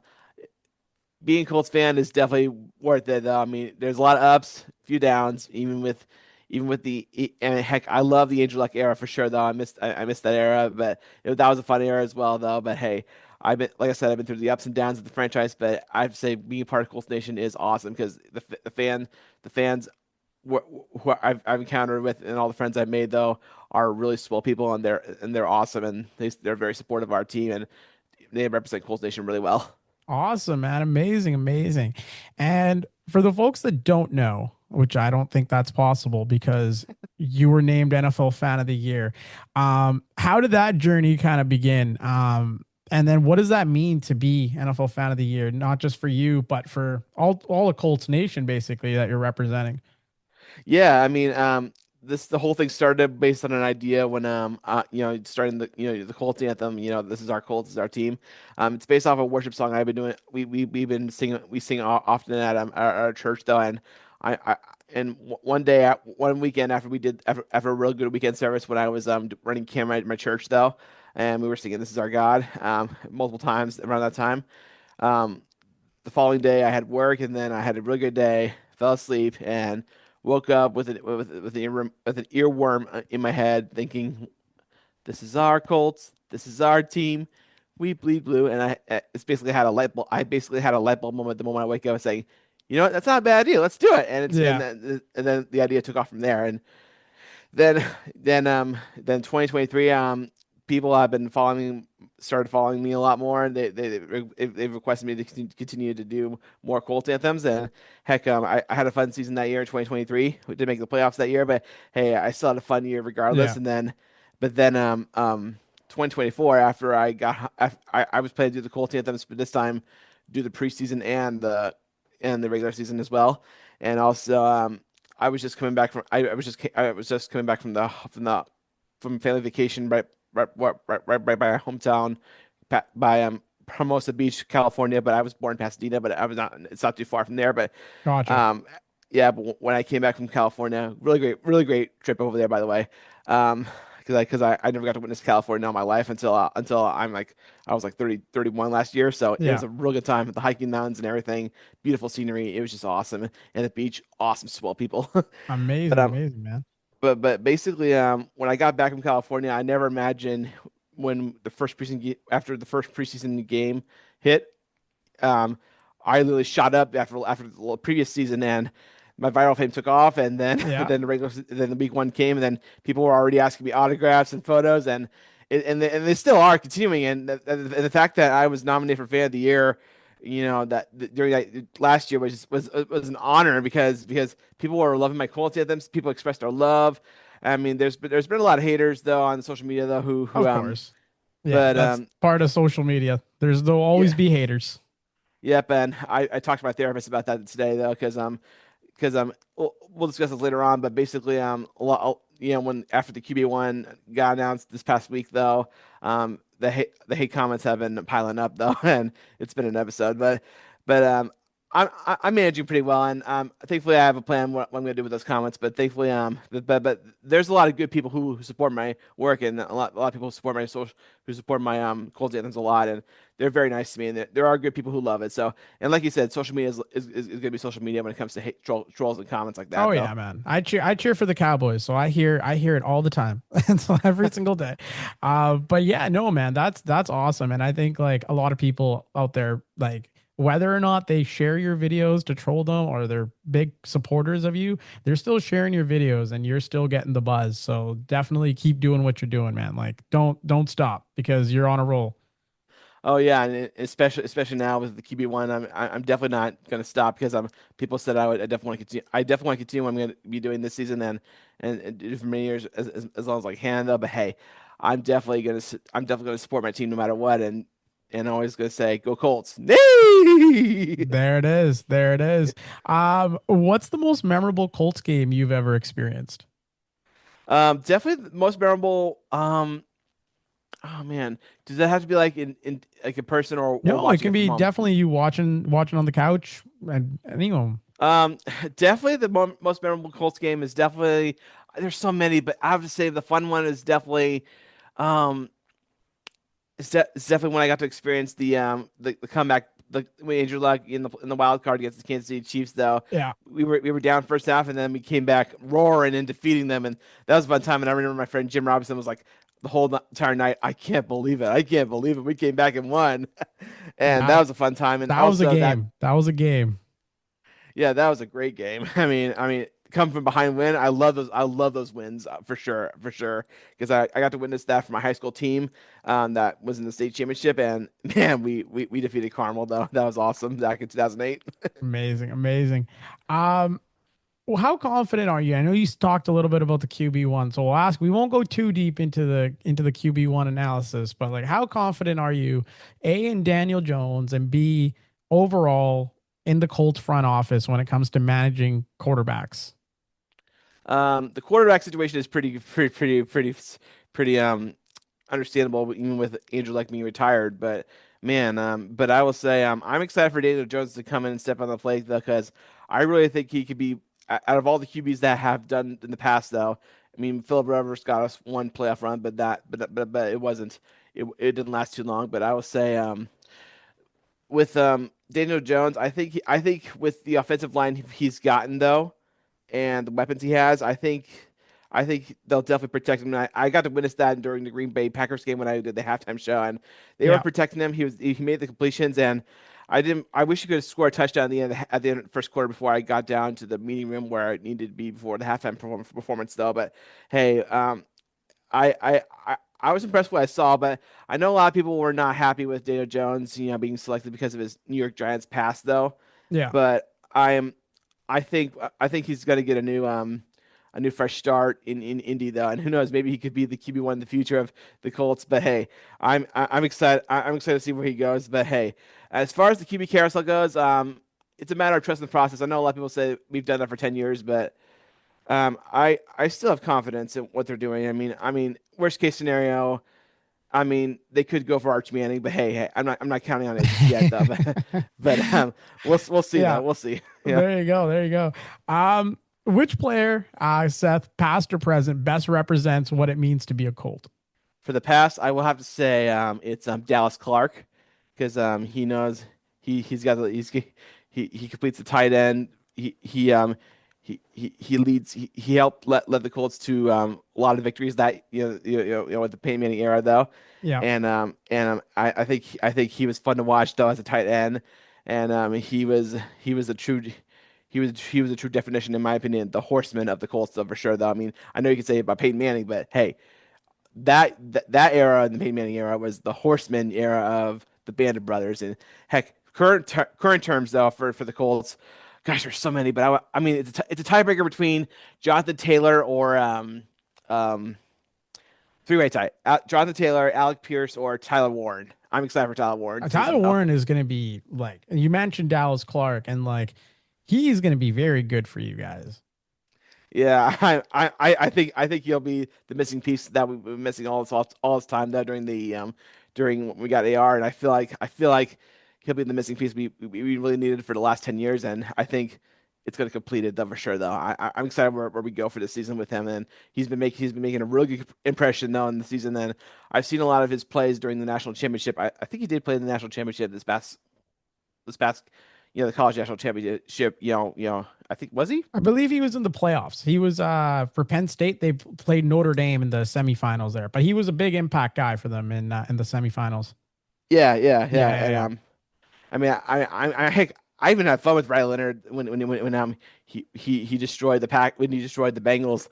being a Colts fan is definitely worth it though. I mean, there's a lot of ups, few downs, even with and heck, I love the Andrew Luck era for sure though. I missed that era, but that was a fun era as well though. But hey, like I said, I've been through the ups and downs of the franchise, but I have to say being part of Colts Nation is awesome because the fans who I've encountered with and all the friends I've made though are really swell people, and they're awesome, and they're very supportive of our team, and they represent Colts Nation really well. Awesome, man. Amazing. And for the folks that don't know, which I don't think that's possible because you were named NFL Fan of the Year. How did that journey kind of begin? And then what does that mean to be NFL Fan of the Year, not just for you, but for all the Colts Nation, basically, that you're representing? Yeah, I mean, the whole thing started based on an idea when starting the Colts anthem. This is our Colts, this is our team. It's based off a worship song I've been doing. We've been singing. We sing often at our church though, and one weekend after a real good weekend service when I was running camera at my church though, and we were singing "This Is Our God" multiple times around that time. The following day I had work, and then I had a really good day. Fell asleep and woke up with an earworm in my head, thinking, "This is our Colts. This is our team. We bleed blue." And it's basically had a light bulb. I basically had a light bulb moment the moment I wake up, saying, "You know what? That's not a bad idea. Let's do it." And and then the idea took off from there. And then 2023, people have been started following me a lot more, and they've requested me to continue to do more Colts anthems. And heck, I had a fun season that year in 2023. We didn't make the playoffs that year, but hey, I still had a fun year regardless. Yeah. But then 2024, after I was planning to do the Colts anthems, but this time do the preseason and the regular season as well. And also, I was just coming back from from family vacation right by my hometown, by Hermosa Beach, California. But I was born in Pasadena, but it's not too far from there. But gotcha. But when I came back from California, really great trip over there, by the way. Because I never got to witness California all my life until I was 30, 31 last year. So it was a real good time with the hiking mountains and everything. Beautiful scenery. It was just awesome. And the beach, awesome, swell people. Amazing, amazing, man. But basically, when I got back from California, I never imagined after the first preseason game hit, I literally shot up after the previous season, and my viral fame took off, and then then the week one came, and then people were already asking me autographs and photos, and they still are continuing. And the fact that I was nominated for Fan of the Year during that last year was an honor because people were loving my Colts anthems. People expressed their love. I mean, there's been a lot of haters though on social media though who Of course. Yeah, but that's part of social media. There'll always be haters. Yep, and I talked to my therapist about that today though because we'll discuss this later on, but basically when after the QB1 got announced this past week though, the hate comments have been piling up though, and it's been an episode, but I'm managing pretty well, and thankfully I have a plan what I'm going to do with those comments. But thankfully, but there's a lot of good people who support my work, and a lot of people who support my Colts anthems a lot, and they're very nice to me, and there are good people who love it. So, and like you said, social media is going to be social media when it comes to hate trolls and comments like that. Oh yeah, man, I cheer for the Cowboys, so I hear it all the time, and so every single day. But yeah, no, man, that's awesome, and I think like a lot of people out there like, whether or not they share your videos to troll them or they're big supporters of you, they're still sharing your videos and you're still getting the buzz. So definitely keep doing what you're doing, man. Like don't stop because you're on a roll. Oh yeah, and especially now with the QB1, I'm definitely not going to stop because people said I definitely want to continue. I definitely want to continue what I'm going to be doing this season and do for many years as long as I can though. But hey, I'm definitely going to support my team no matter what, and always going to say, go Colts. There it is. There it is. What's the most memorable Colts game you've ever experienced? Definitely the most memorable. Oh man, does that have to be like in like a person or no? It can be definitely you watching on the couch and anyone. Definitely the most memorable Colts game is definitely. There's so many, but I have to say the fun one is definitely. It's definitely when I got to experience the comeback, when Andrew Luck in the wild card against the Kansas City Chiefs. Though, yeah, we were down first half, and then we came back roaring and defeating them, and that was a fun time. And I remember my friend Jim Robinson was like the whole entire night, I can't believe it. We came back and won, and that was a fun time. And that was a game. That was a game. Yeah, that was a great game. I mean. Come from behind win. I love those wins for sure. Because I got to witness that for my high school team that was in the state championship, and man, we defeated Carmel though. That was awesome back in 2008. Amazing. Well, how confident are you? I know you talked a little bit about the QB1, so we'll ask. We won't go too deep into the QB1 analysis, but like, how confident are you? A, in Daniel Jones, and B, overall in the Colts front office when it comes to managing quarterbacks. The quarterback situation is pretty understandable, even with Andrew Luck being retired. But man, but I will say I'm excited for Daniel Jones to come in and step on the plate because I really think he could be out of all the QBs that have done in the past. Though, I mean, Philip Rivers got us one playoff run, but it wasn't. It didn't last too long. But I will say with Daniel Jones, I think with the offensive line he's gotten though, and the weapons he has, I think they'll definitely protect him. And I got to witness that during the Green Bay Packers game when I did the halftime show, and they were protecting him. He made the completions, and I wish he could have scored a touchdown at the end of the first quarter before I got down to the meeting room where I needed to be before the halftime performance though. But hey, I was impressed with what I saw, but I know a lot of people were not happy with Daniel Jones, being selected because of his New York Giants past though. Yeah. But I think he's going to get a new fresh start in Indy though, and who knows, maybe he could be the QB1 in the future of the Colts. But hey, I'm excited. I'm excited to see where he goes. But hey, as far as the QB carousel goes, it's a matter of trust in the process. I know a lot of people say we've done that for 10 years, but I still have confidence in what they're doing. I mean, worst case scenario, they could go for Arch Manning, but hey, I'm not counting on it yet, though. but we'll see. Yeah. Though. We'll see. Yeah. There you go. Which player, Seth, past or present, best represents what it means to be a Colt? For the past, I will have to say it's Dallas Clark, because he knows he completes the tight end. He leads. He helped led the Colts to a lot of victories that with the Peyton Manning era though. Yeah. And I think he was fun to watch though as a tight end, and he was a true definition, in my opinion, the horseman of the Colts though, for sure though. I know you could say about Peyton Manning, but hey, that era, the Peyton Manning era, was the horseman era of the Band of Brothers, and heck, current terms though for the Colts. Gosh, there's so many, but I mean it's a tiebreaker between Jonathan Taylor or three-way tie. Jonathan Taylor, Alec Pierce, or Tyler Warren. I'm excited for Tyler Warren. Tyler Warren is going to be like, you mentioned Dallas Clark, and like he's going to be very good for you guys. Yeah, I think he'll be the missing piece that we've been missing all this time though during when we got AR, and I feel like he'll be the missing piece we really needed for the last 10 years, and I think it's going to complete it though for sure though. I'm excited where we go for this season with him, and he's been making a really good impression though in the season. And I've seen a lot of his plays during the national championship. I think he did play in the national championship this past the college national championship. I think was he? I believe he was in the playoffs. He was for Penn State. They played Notre Dame in the semifinals there, but he was a big impact guy for them in the semifinals. Yeah. Yeah. I mean, I even had fun with Riley Leonard when he destroyed the pack when he destroyed the Bengals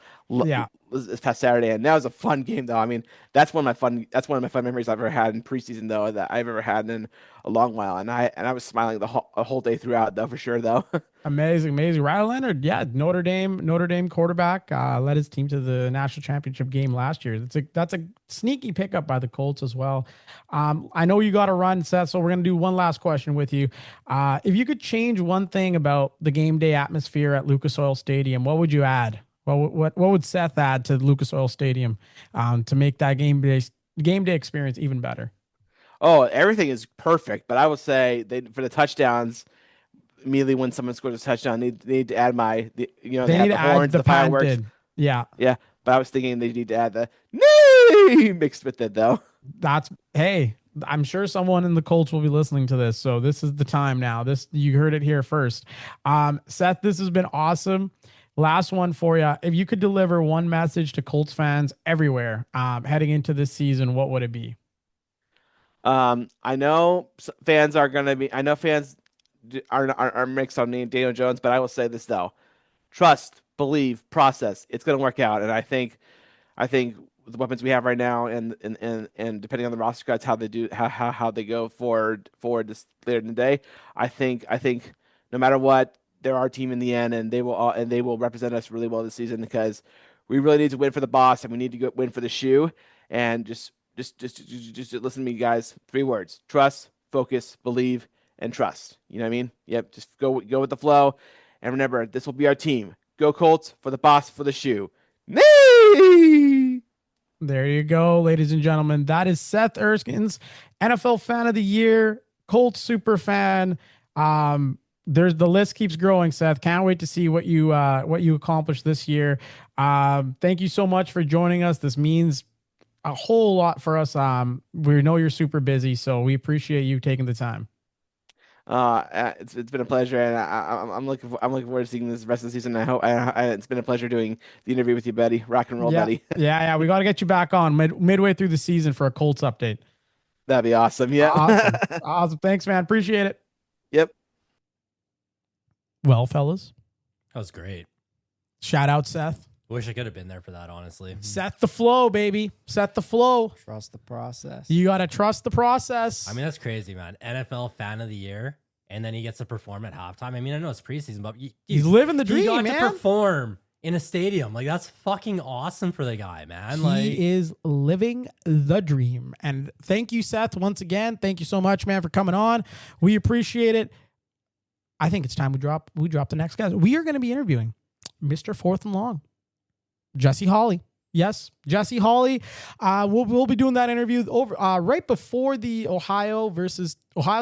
this past Saturday, and that was a fun game though. I mean, that's one of my fun memories I've ever had in preseason though, that I've ever had in a long while, and I was smiling the whole day throughout though for sure though. Amazing. Riley Leonard, Notre Dame quarterback, led his team to the national championship game last year. That's a sneaky pickup by the Colts as well. I know you got to run, Seth, so we're gonna do one last question with you. If you could change one thing about the game day atmosphere at Lucas Oil Stadium, what would you add? What would Seth add to Lucas Oil Stadium to make that game day experience even better? Oh, everything is perfect, but I would say for the touchdowns, immediately when someone scores a touchdown, they need to add they have the horns, the fireworks. Yeah. But I was thinking they need to add the nay mixed with it though. Hey, I'm sure someone in the Colts will be listening to this, so this is the time now. You heard it here first. Seth, this has been awesome. Last one for you. If you could deliver one message to Colts fans everywhere heading into this season, what would it be? I know fans are going to be. I know fans are mixed on Daniel Jones, but I will say this though: trust, believe, process. It's going to work out, and I think the weapons we have right now, and depending on the roster cuts, how they go forward this later in the day. I think no matter what, they're our team in the end, and they will represent us really well this season, because we really need to win for the boss, and we need to win for the shoe. And just listen to me, guys. 3 words: trust, focus, believe, and trust. You know what I mean? Yep. Just go with the flow, and remember, this will be our team. Go Colts, for the boss, for the shoe. Nay! There you go, ladies and gentlemen. That is Seth Irskens, NFL Fan of the Year, Colts super fan. The list keeps growing, Seth. Can't wait to see what you accomplished this year. Thank you so much for joining us. This means a whole lot for us. We know you're super busy, so we appreciate you taking the time. It's been a pleasure, and I'm looking forward to seeing this rest of the season. I hope it's been a pleasure doing the interview with you, buddy. Rock and roll, buddy. Yeah. We got to get you back on midway through the season for a Colts update. That'd be awesome. Yeah. Awesome. Thanks, man. Appreciate it. Yep. Well, fellas, That was great. shout out Seth. Wish I could have been there for that, honestly. Set the flow, baby. Set the flow. Trust the process. You got to trust the process. I mean, that's crazy, man. NFL Fan of the Year, and then he gets to perform at halftime. I mean, I know it's preseason, but he's living the dream, he got man. to perform in a stadium. Like, that's fucking awesome for the guy, man. He is living the dream. And thank you, Seth, once again. Thank you so much, man, for coming on. We appreciate it. I think it's time we drop the next guys. We are going to be interviewing Mr. Fourth and Long, Jesse Holley. Yes, Jesse Holley. We'll be doing that interview over right before the Ohio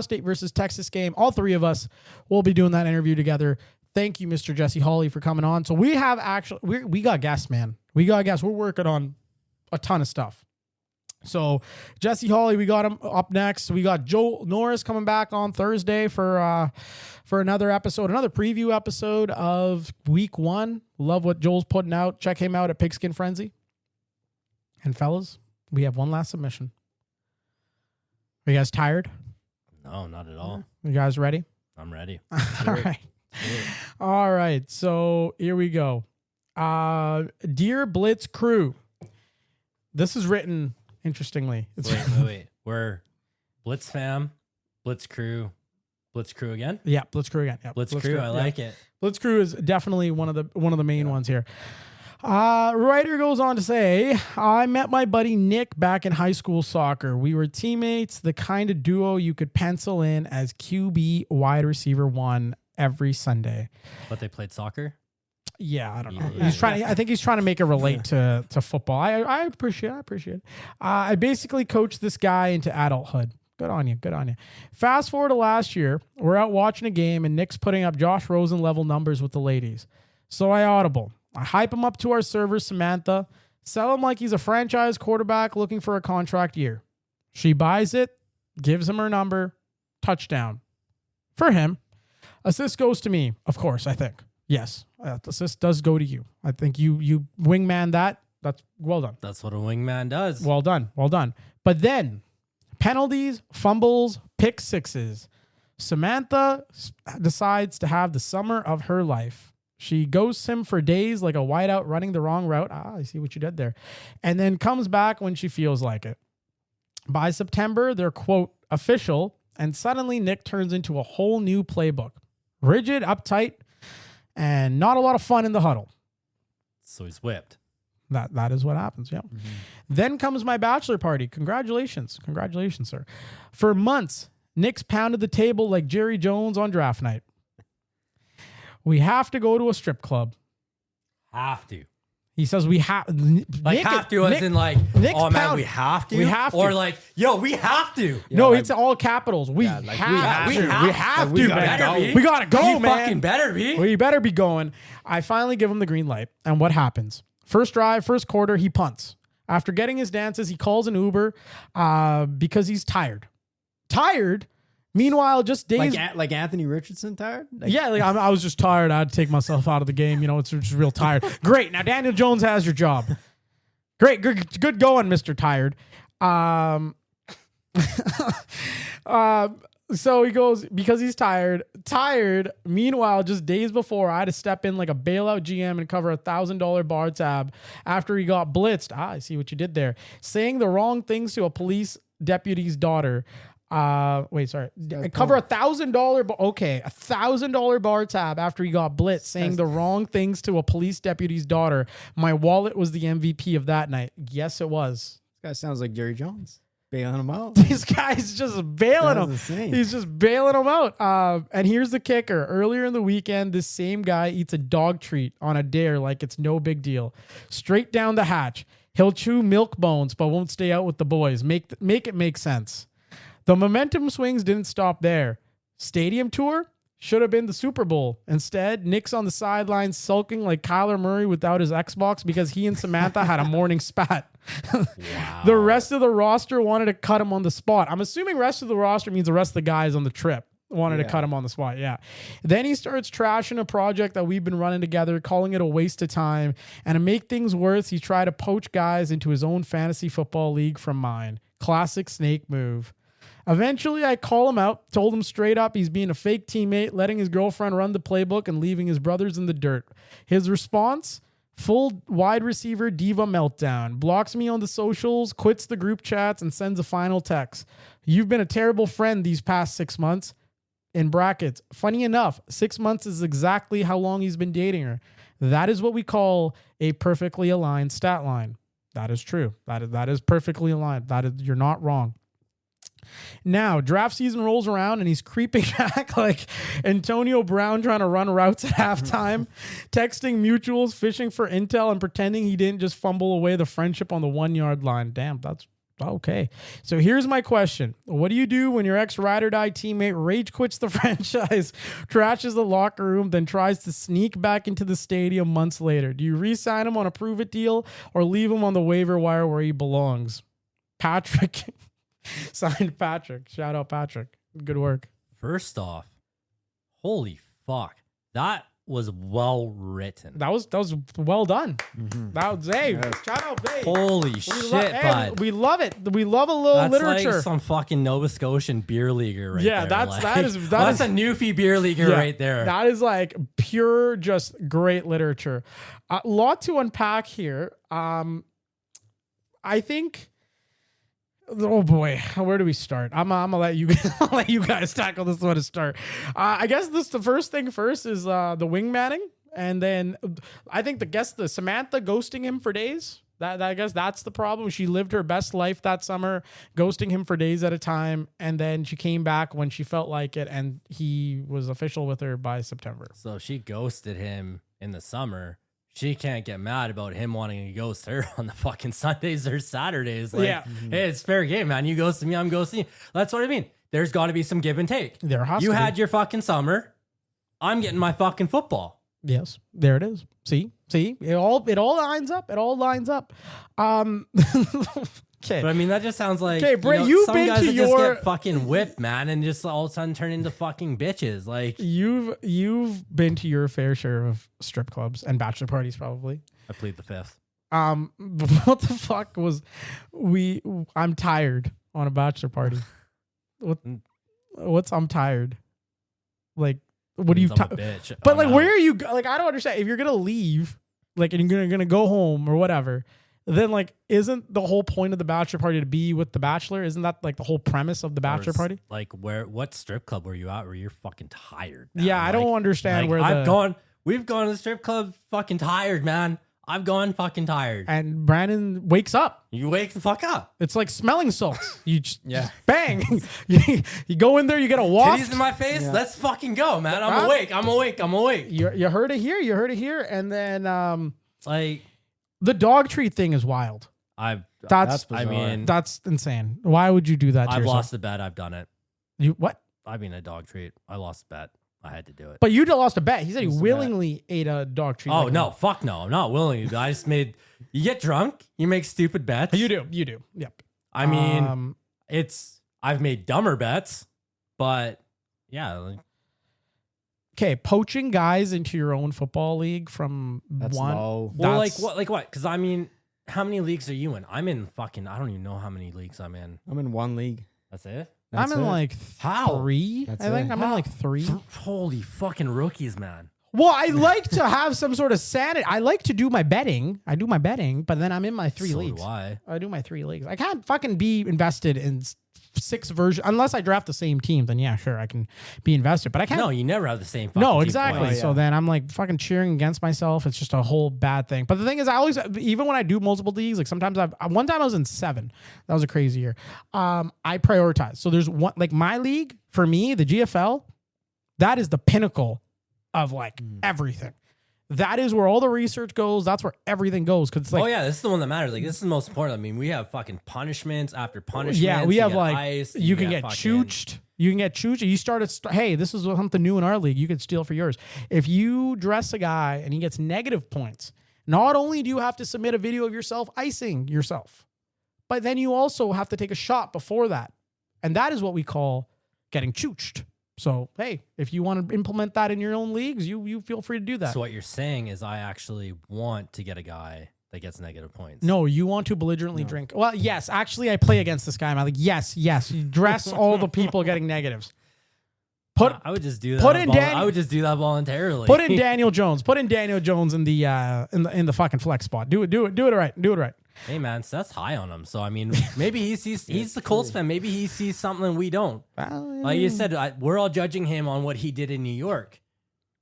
State versus Texas game. All 3 of us will be doing that interview together. Thank you, Mr. Jesse Holley, for coming on. So we have we got guests, man. We got guests. We're working on a ton of stuff. So Jesse Holley, we got him up next. We got Joel Norris coming back on Thursday for another episode, another preview episode of Week 1. Love what Joel's putting out. Check him out at Pigskin Frenzy. And fellas, we have one last submission. Are you guys tired? No, not at all. You guys ready? I'm ready. All right. So here we go. Dear Blitz crew. This is written interestingly. Wait. We're Blitz fam, Blitz crew, Blitz Crew again. Yeah, Blitz Crew again. Yeah, Blitz Crew. I like it. Blitz Crew is definitely one of the main ones here. Writer goes on to say, I met my buddy Nick back in high school soccer. We were teammates, the kind of duo you could pencil in as QB wide receiver 1 every Sunday. But they played soccer. Yeah, I don't know. Yeah. He's trying. I think he's trying to make it relate to football. I appreciate it. I basically coached this guy into adulthood. Good on you. Fast forward to last year, we're out watching a game and Nick's putting up Josh Rosen level numbers with the ladies. So I audible. I hype him up to our server, Samantha, sell him like he's a franchise quarterback looking for a contract year. She buys it, gives him her number, touchdown. For him. Assist goes to me, of course, I think. Yes, assist does go to you. I think you wingman that. That's well done. That's what a wingman does. Well done. But then, penalties, fumbles, pick sixes. Samantha decides to have the summer of her life. She ghosts him for days like a wideout running the wrong route. I see what you did there. And then comes back when she feels like it. By September, they're, quote, official, and suddenly Nick turns into a whole new playbook. Rigid, uptight, and not a lot of fun in the huddle. So he's whipped. That is what happens, yeah. Mm-hmm. Then comes my bachelor party. Congratulations, sir. For months, Nick's pounded the table like Jerry Jones on draft night. We have to go to a strip club. Have to. He says we have. Like Nick, have to, as in like, Nick's oh man, pound. we have to. We have to. Or like, yo, we have to. No, like, it's all capitals. We have to. We have we to, gotta man. go. We gotta go, you man. fucking better be. We better be going. I finally give him the green light. And what happens? First drive, first quarter, he punts. After getting his dances, he calls an Uber because he's tired. Meanwhile, just days... Like Anthony Richardson tired? I was just tired. I had to take myself out of the game. It's just real tired. Great. Now, Daniel Jones has your job. Great. Good going, Mr. Tired. So he goes, because he's tired. Meanwhile, just days before, I had to step in like a bailout GM and cover $1,000 bar tab after he got blitzed. I see what you did there. Saying the wrong things to a police deputy's daughter. Cover $1,000. Okay, $1,000 bar tab after he got blitzed, saying the wrong things to a police deputy's daughter. My wallet was the MVP of that night. Yes, it was. This guy sounds like Jerry Jones. Bailing him out. This guy's just bailing him. Insane. He's just bailing him out. And here's the kicker. Earlier in the weekend, this same guy eats a dog treat on a dare like it's no big deal. Straight down the hatch. He'll chew milk bones, but won't stay out with the boys. Make it make sense. The momentum swings didn't stop there. Stadium tour should have been the Super Bowl. Instead, Nick's on the sidelines sulking like Kyler Murray without his Xbox because he and Samantha had a morning spat. Wow. The rest of the roster wanted to cut him on the spot. I'm assuming rest of the roster means the rest of the guys on the trip wanted to cut him on the spot. Yeah. Then he starts trashing a project that we've been running together, calling it a waste of time. And to make things worse, he tried to poach guys into his own fantasy football league from mine. Classic snake move. Eventually, I call him out, told him straight up he's being a fake teammate, letting his girlfriend run the playbook and leaving his brothers in the dirt. His response? Full wide receiver diva meltdown. Blocks me on the socials, quits the group chats, and sends a final text. You've been a terrible friend these past 6 months. In brackets. Funny enough, 6 months is exactly how long he's been dating her. That is what we call a perfectly aligned stat line. That is true. That is perfectly aligned. You're not wrong. Now, draft season rolls around and he's creeping back like Antonio Brown trying to run routes at halftime, texting mutuals, fishing for intel, and pretending he didn't just fumble away the friendship on the 1 yard line. Damn, that's okay. So here's my question. What do you do when your ex-ride or die teammate rage quits the franchise, trashes the locker room, then tries to sneak back into the stadium months later? Do you re-sign him on a prove-it deal or leave him on the waiver wire where he belongs? Patrick... Signed Patrick. Shout out Patrick. Good work. First off, holy fuck. That was well written. That was well done. Mm-hmm. That was shout out, hey. Holy shit, bud. We love it. We love a little literature. That's like some fucking Nova Scotian beer leaguer right there. That's that's a Newfie beer leaguer right there. That is like pure, just great literature. A lot to unpack here. I think Oh boy, where do we start? I'm gonna let you I'll let you guys tackle this one to start. I guess the first thing first is the wingmanning, and then I think the Samantha ghosting him for days. That I guess that's the problem. She lived her best life that summer, ghosting him for days at a time, and then she came back when she felt like it, and he was official with her by September. So she ghosted him in the summer. She can't get mad about him wanting to ghost her on the fucking Sundays or Saturdays. Like, hey, it's fair game, man. You ghosted me, I'm ghosting you. That's what I mean. There's got to be some give and take. There has you to be. had your fucking summer. I'm getting my fucking football. Yes, there it is. See, it all lines up. It all lines up. Okay, But I mean, that just sounds like Bray, you've some been guys to that your just get fucking whipped, man, and just all of a sudden turn into fucking bitches. Like you've been to your fair share of strip clubs and bachelor parties, probably. I plead the fifth. What the fuck was I'm tired on a bachelor party. What's I'm tired? Like, what do you? I'm a bitch. But I'm like, out. where are you? Like, I don't understand. If you're gonna leave, like, and you're gonna go home or whatever, then like, isn't the whole point of the bachelor party to be with the bachelor? Isn't that like the whole premise of the bachelor party? Like, what strip club were you at where you're fucking tired? Man? Yeah, I don't understand where We've gone to the strip club fucking tired, man. I've gone fucking tired. And Brandon wakes up. You wake the fuck up. It's like smelling salts. You just bang. you go in there, you get a waft. Titties in my face. Let's fucking go, man. I'm awake. You heard it here. You heard it here. And then like the dog treat thing is wild. That's insane. Why would you do that to I've yourself? lost the bet. I've done it. You what? I mean, a dog treat. I lost the bet. I had to do it. But you lost a bet. He said he willingly ate a dog treat. Oh, no. Fuck no. I'm not willing. I just made... You get drunk. You make stupid bets. You do. Yep. I mean, I've made dumber bets, but yeah. Okay, poaching guys into your own football league from That's one. low. Well, like what? Because I mean, how many leagues are you in? I'm in fucking... I don't even know how many leagues I'm in. I'm in one league. That's it? I'm in like three. That's I think it. I'm in like three. Holy fucking rookies, man. Well, I like to have some sort of sanity. I like to do my betting. I do my betting, but then I'm in my three leagues. So do I. do my 3 leagues. I can't fucking be invested in 6 versions unless I draft the same team. Then yeah, sure, I can be invested. But I can't. No, you never have the same fucking No, team exactly. twice. So then I'm like fucking cheering against myself. It's just a whole bad thing. But the thing is, I always, even when I do multiple leagues, like sometimes one time I was in 7. That was a crazy year. I prioritize. So there's one, like my league for me, the GFL, that is the pinnacle of like everything. That is where all the research goes. That's where everything goes. Cause it's like, oh yeah, this is the one that matters. Like this is the most important. I mean, we have fucking punishments after punishments. yeah, we You have get like, ice, you can get fucking- chooched. You can get chooched. You hey, this is something new in our league. You could steal for yours. If you dress a guy and he gets negative points, not only do you have to submit a video of yourself icing yourself, but then you also have to take a shot before that. And that is what we call getting chooched. So, hey, if you want to implement that in your own leagues, you feel free to do that. So what you're saying is I actually want to get a guy that gets negative points. No, you want to belligerently drink. Well, yes, actually, I play against this guy. I'm like, yes. You dress all the people getting negatives. I would just do that. I would just do that voluntarily. Put in Daniel Jones. Put in Daniel Jones in the fucking flex spot. Do it right. Do it right. Hey man, Seth's high on him. So I mean, maybe he's the Colts fan. Maybe he sees something we don't. Like you said, we're all judging him on what he did in New York.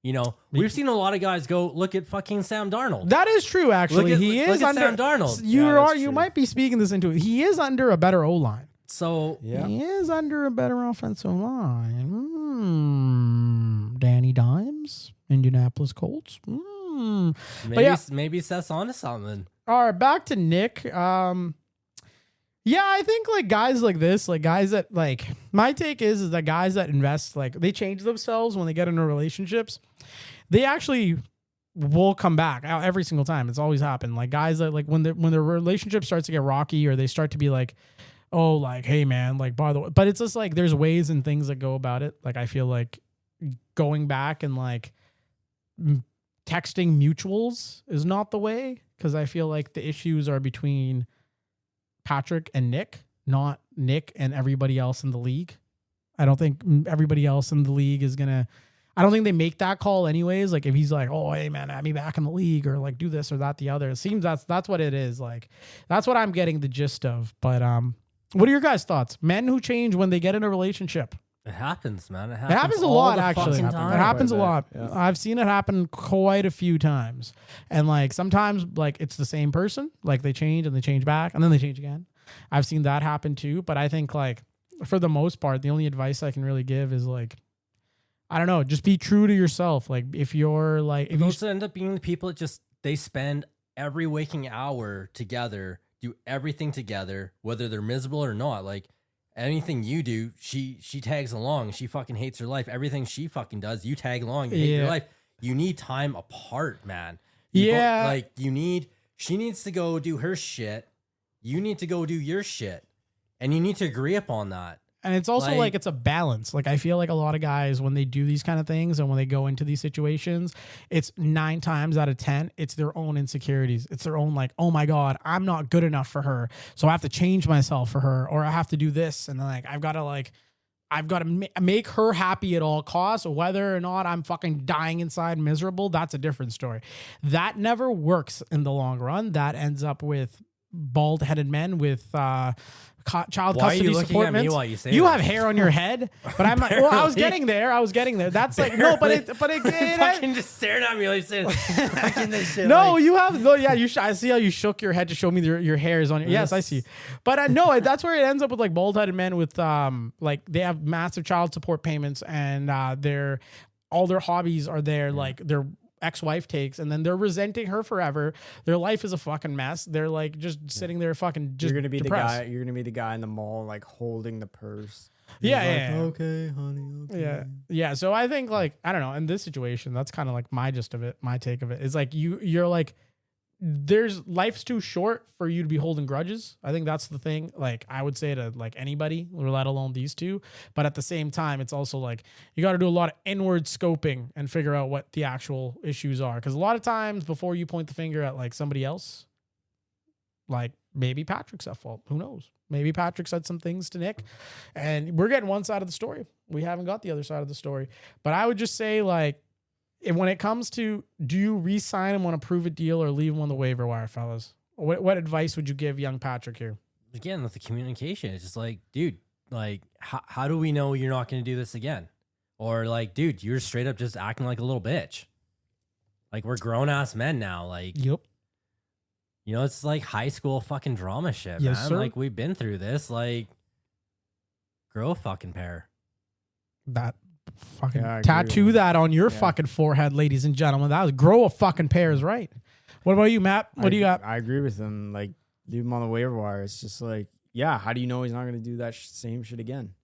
You know, we've seen a lot of guys go look at fucking Sam Darnold. That is true. Actually, he is under Sam Darnold. You might be speaking this into it. He is under a better O line. So he is under a better offensive line. Danny Dimes, Indianapolis Colts. maybe Seth's onto something. All right, back to Nick. Yeah, I think like guys like this, like guys that like my take is that guys that invest, like they change themselves when they get into relationships. They actually will come back every single time. It's always happened. Like guys that like when their relationship starts to get rocky or they start to be like, oh, like, hey man, like by the way, but it's just like there's ways and things that go about it. Like I feel like going back and like texting mutuals is not the way. Because I feel like the issues are between Patrick and Nick, not Nick and everybody else in the league. I don't think everybody else in the league is going to... I don't think they make that call anyways. Like if he's like, oh, hey, man, add me back in the league or like do this or that, the other. It seems that's what it is. Like that's what I'm getting the gist of. But What are your guys' thoughts? Men who change when they get in a relationship. It happens, man. It happens a all lot, the actually. fucking It time. happens a lot. Yeah. I've seen it happen quite a few times. And like sometimes like it's the same person, like they change and they change back and then they change again. I've seen that happen too. But I think like for the most part, the only advice I can really give is like, I don't know, just be true to yourself. Like if you're like, if you Those end up being the people that just, they spend every waking hour together, do everything together, whether they're miserable or not. Like anything you do, she tags along. She fucking hates her life. Everything she fucking does, you tag along. You hate your life. You need time apart, man. She needs to go do her shit. You need to go do your shit. And you need to agree upon that. And it's also like it's a balance. Like I feel like a lot of guys, when they do these kind of things and when they go into these situations, it's 9 times out of 10, it's their own insecurities. It's their own like, oh my God, I'm not good enough for her. So I have to change myself for her, or I have to do this. And then like, I've got to make her happy at all costs, whether or not I'm fucking dying inside miserable. That's a different story. That never works in the long run. That ends up with bald-headed men with child Why are custody you looking support at me ments. while you say You that? have hair on your head, but I'm like, well, I was getting there. That's like no, but it fucking just staring at me like saying, fucking this shit. no, like, you have no. Yeah, I see how you shook your head to show me your hair is on your. Yes, I see. But no, that's where it ends up with like bald-headed men with like they have massive child support payments and all their hobbies are there. Like their ex-wife takes, and then they're resenting her forever. Their life is a fucking mess. They're like just sitting there fucking just You're gonna be depressed. the guy. You're gonna be the guy in the mall, like holding the purse. Yeah. Okay, honey. Okay. Yeah. So I think like, I don't know, in this situation, that's kind of like my gist of it, my take of it. Is like you're like, life's too short for you to be holding grudges. I think that's the thing. Like I would say to like anybody, let alone these two. But at the same time, it's also like you got to do a lot of inward scoping and figure out what the actual issues are. Because a lot of times before you point the finger at like somebody else, like maybe Patrick's at fault. Who knows? Maybe Patrick said some things to Nick, and we're getting one side of the story. We haven't got the other side of the story. But I would just say like, when it comes to, do you re-sign him on a prove-it deal or leave him on the waiver wire, fellas? What advice would you give young Patrick here? Again, with the communication, it's just like, dude, like, how do we know you're not going to do this again? Or like, dude, you're straight up just acting like a little bitch. Like, we're grown-ass men now. Like, Yep. You know, it's like high school fucking drama shit, Yes, man. sir. Like, we've been through this. Like, grow a fucking pair. That fucking Yeah, I agree tattoo with that on your fucking forehead, ladies and gentlemen. That was grow a fucking pair is right. What about you, Matt? What do you got? I agree with him. Like, leave him on the waiver wire. It's just like, yeah, how do you know he's not going to do that same shit again?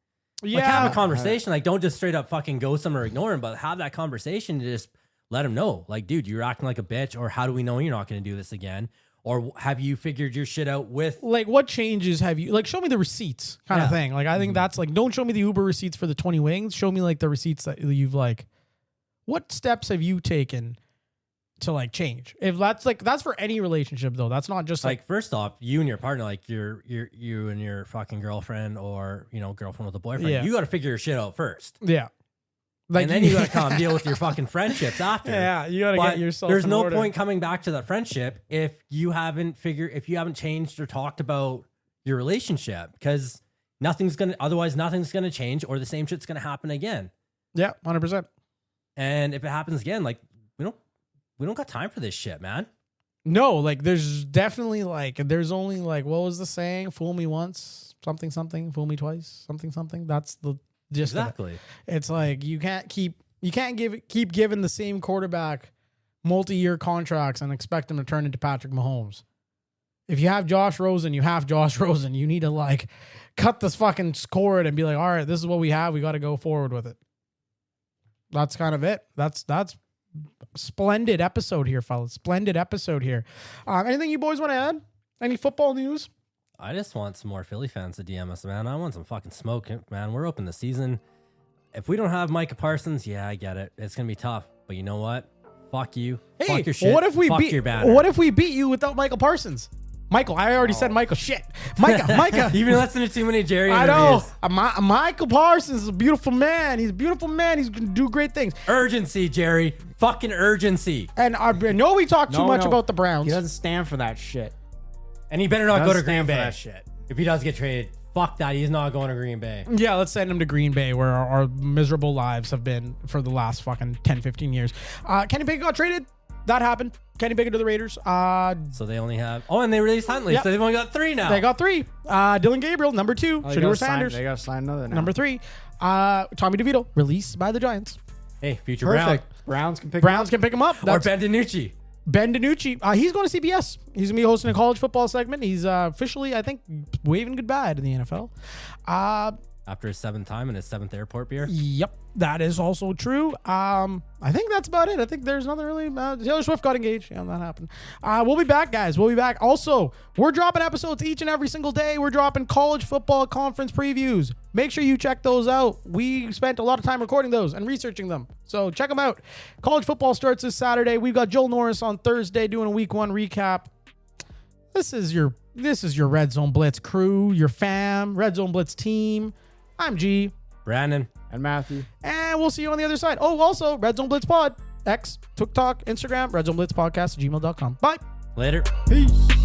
Like, have a conversation. Like, don't just straight up fucking ghost him or ignore him, but have that conversation to just let him know. Like, dude, you're acting like a bitch, or how do we know you're not going to do this again? Or have you figured your shit out with... Like, what changes have you... Like, show me the receipts kind of thing. Like, I think that's like... Don't show me the Uber receipts for the 20 wings. Show me, like, the receipts that you've, like... What steps have you taken to, like, change? If that's, like... That's for any relationship, though. That's not just, like... first off, you and your partner, like, you and your fucking girlfriend or, you know, girlfriend with a boyfriend, Yeah. you got to figure your shit out first. Yeah. Like, and then you got to come deal with your fucking friendships after. Yeah, you got to get yourself There's in no order. point coming back to that friendship if you haven't changed or talked about your relationship, because nothing's going to change, or the same shit's going to happen again. Yeah, 100%. And if it happens again, like, we don't got time for this shit, man. No, like, there's definitely, like, there's only, like, what was the saying? Fool me once, something, something. Fool me twice, something, something. That's the gist of it. Exactly. It's like you can't keep giving the same quarterback multi-year contracts and expect him to turn into Patrick Mahomes. If you have Josh Rosen, you have Josh Rosen. You need to like cut this fucking cord and be like, all right, this is what we have. We got to go forward with it. That's kind of it. That's splendid episode here, fellas. Splendid episode here. Anything you boys want to add? Any football news? I just want some more Philly fans to DM us, man. I want some fucking smoke, man. We're open the season. If we don't have Micah Parsons, yeah, I get it. It's gonna be tough. But you know what? Fuck you. Hey, fuck your shit. what if we fuck beat? your banner. What if we beat you without Michael Parsons? Michael, I already said Michael. Shit, Micah. You've been listening to too many Jerry I interviews. know. Michael Parsons is a beautiful man. He's a beautiful man. He's gonna do great things. Urgency, Jerry. Fucking urgency. And I know we talk too much about the Browns. He doesn't stand for that shit. And he better not go to Green stand for Bay. that shit. If he does get traded, fuck that. He's not going to Green Bay. Yeah, let's send him to Green Bay, where our miserable lives have been for the last fucking 10, 15 years. Kenny Pickett got traded. That happened. Kenny Pickett to the Raiders. So they only have... Oh, and they released Huntley, Yep. so they've only got 3 now. They got 3. Dylan Gabriel, number 2. Oh, Shedeur Sanders, They got to sign another now. number 3. Tommy DeVito, released by the Giants. Hey, future Perfect. Browns can pick Browns can pick him up. Brown. Or That's Ben DiNucci. Ben DiNucci. He's going to CBS. He's going to be hosting a college football segment. He's officially, I think, waving goodbye to the NFL. After his 7th time and his 7th airport beer. Yep, that is also true. I think that's about it. I think there's nothing really. Taylor Swift got engaged. Yeah, that happened. We'll be back, guys. We'll be back. Also, we're dropping episodes each and every single day. We're dropping college football conference previews. Make sure you check those out. We spent a lot of time recording those and researching them. So check them out. College football starts this Saturday. We've got Joel Norris on Thursday doing a week 1 recap. This is your Red Zone Blitz crew, your fam, Red Zone Blitz team. I'm G. Brandon. And Matthew. And we'll see you on the other side. Oh, also, Red Zone Blitz Pod. X, TikTok, Instagram, Red Zone Blitz Podcast at gmail.com. Bye. Later. Peace.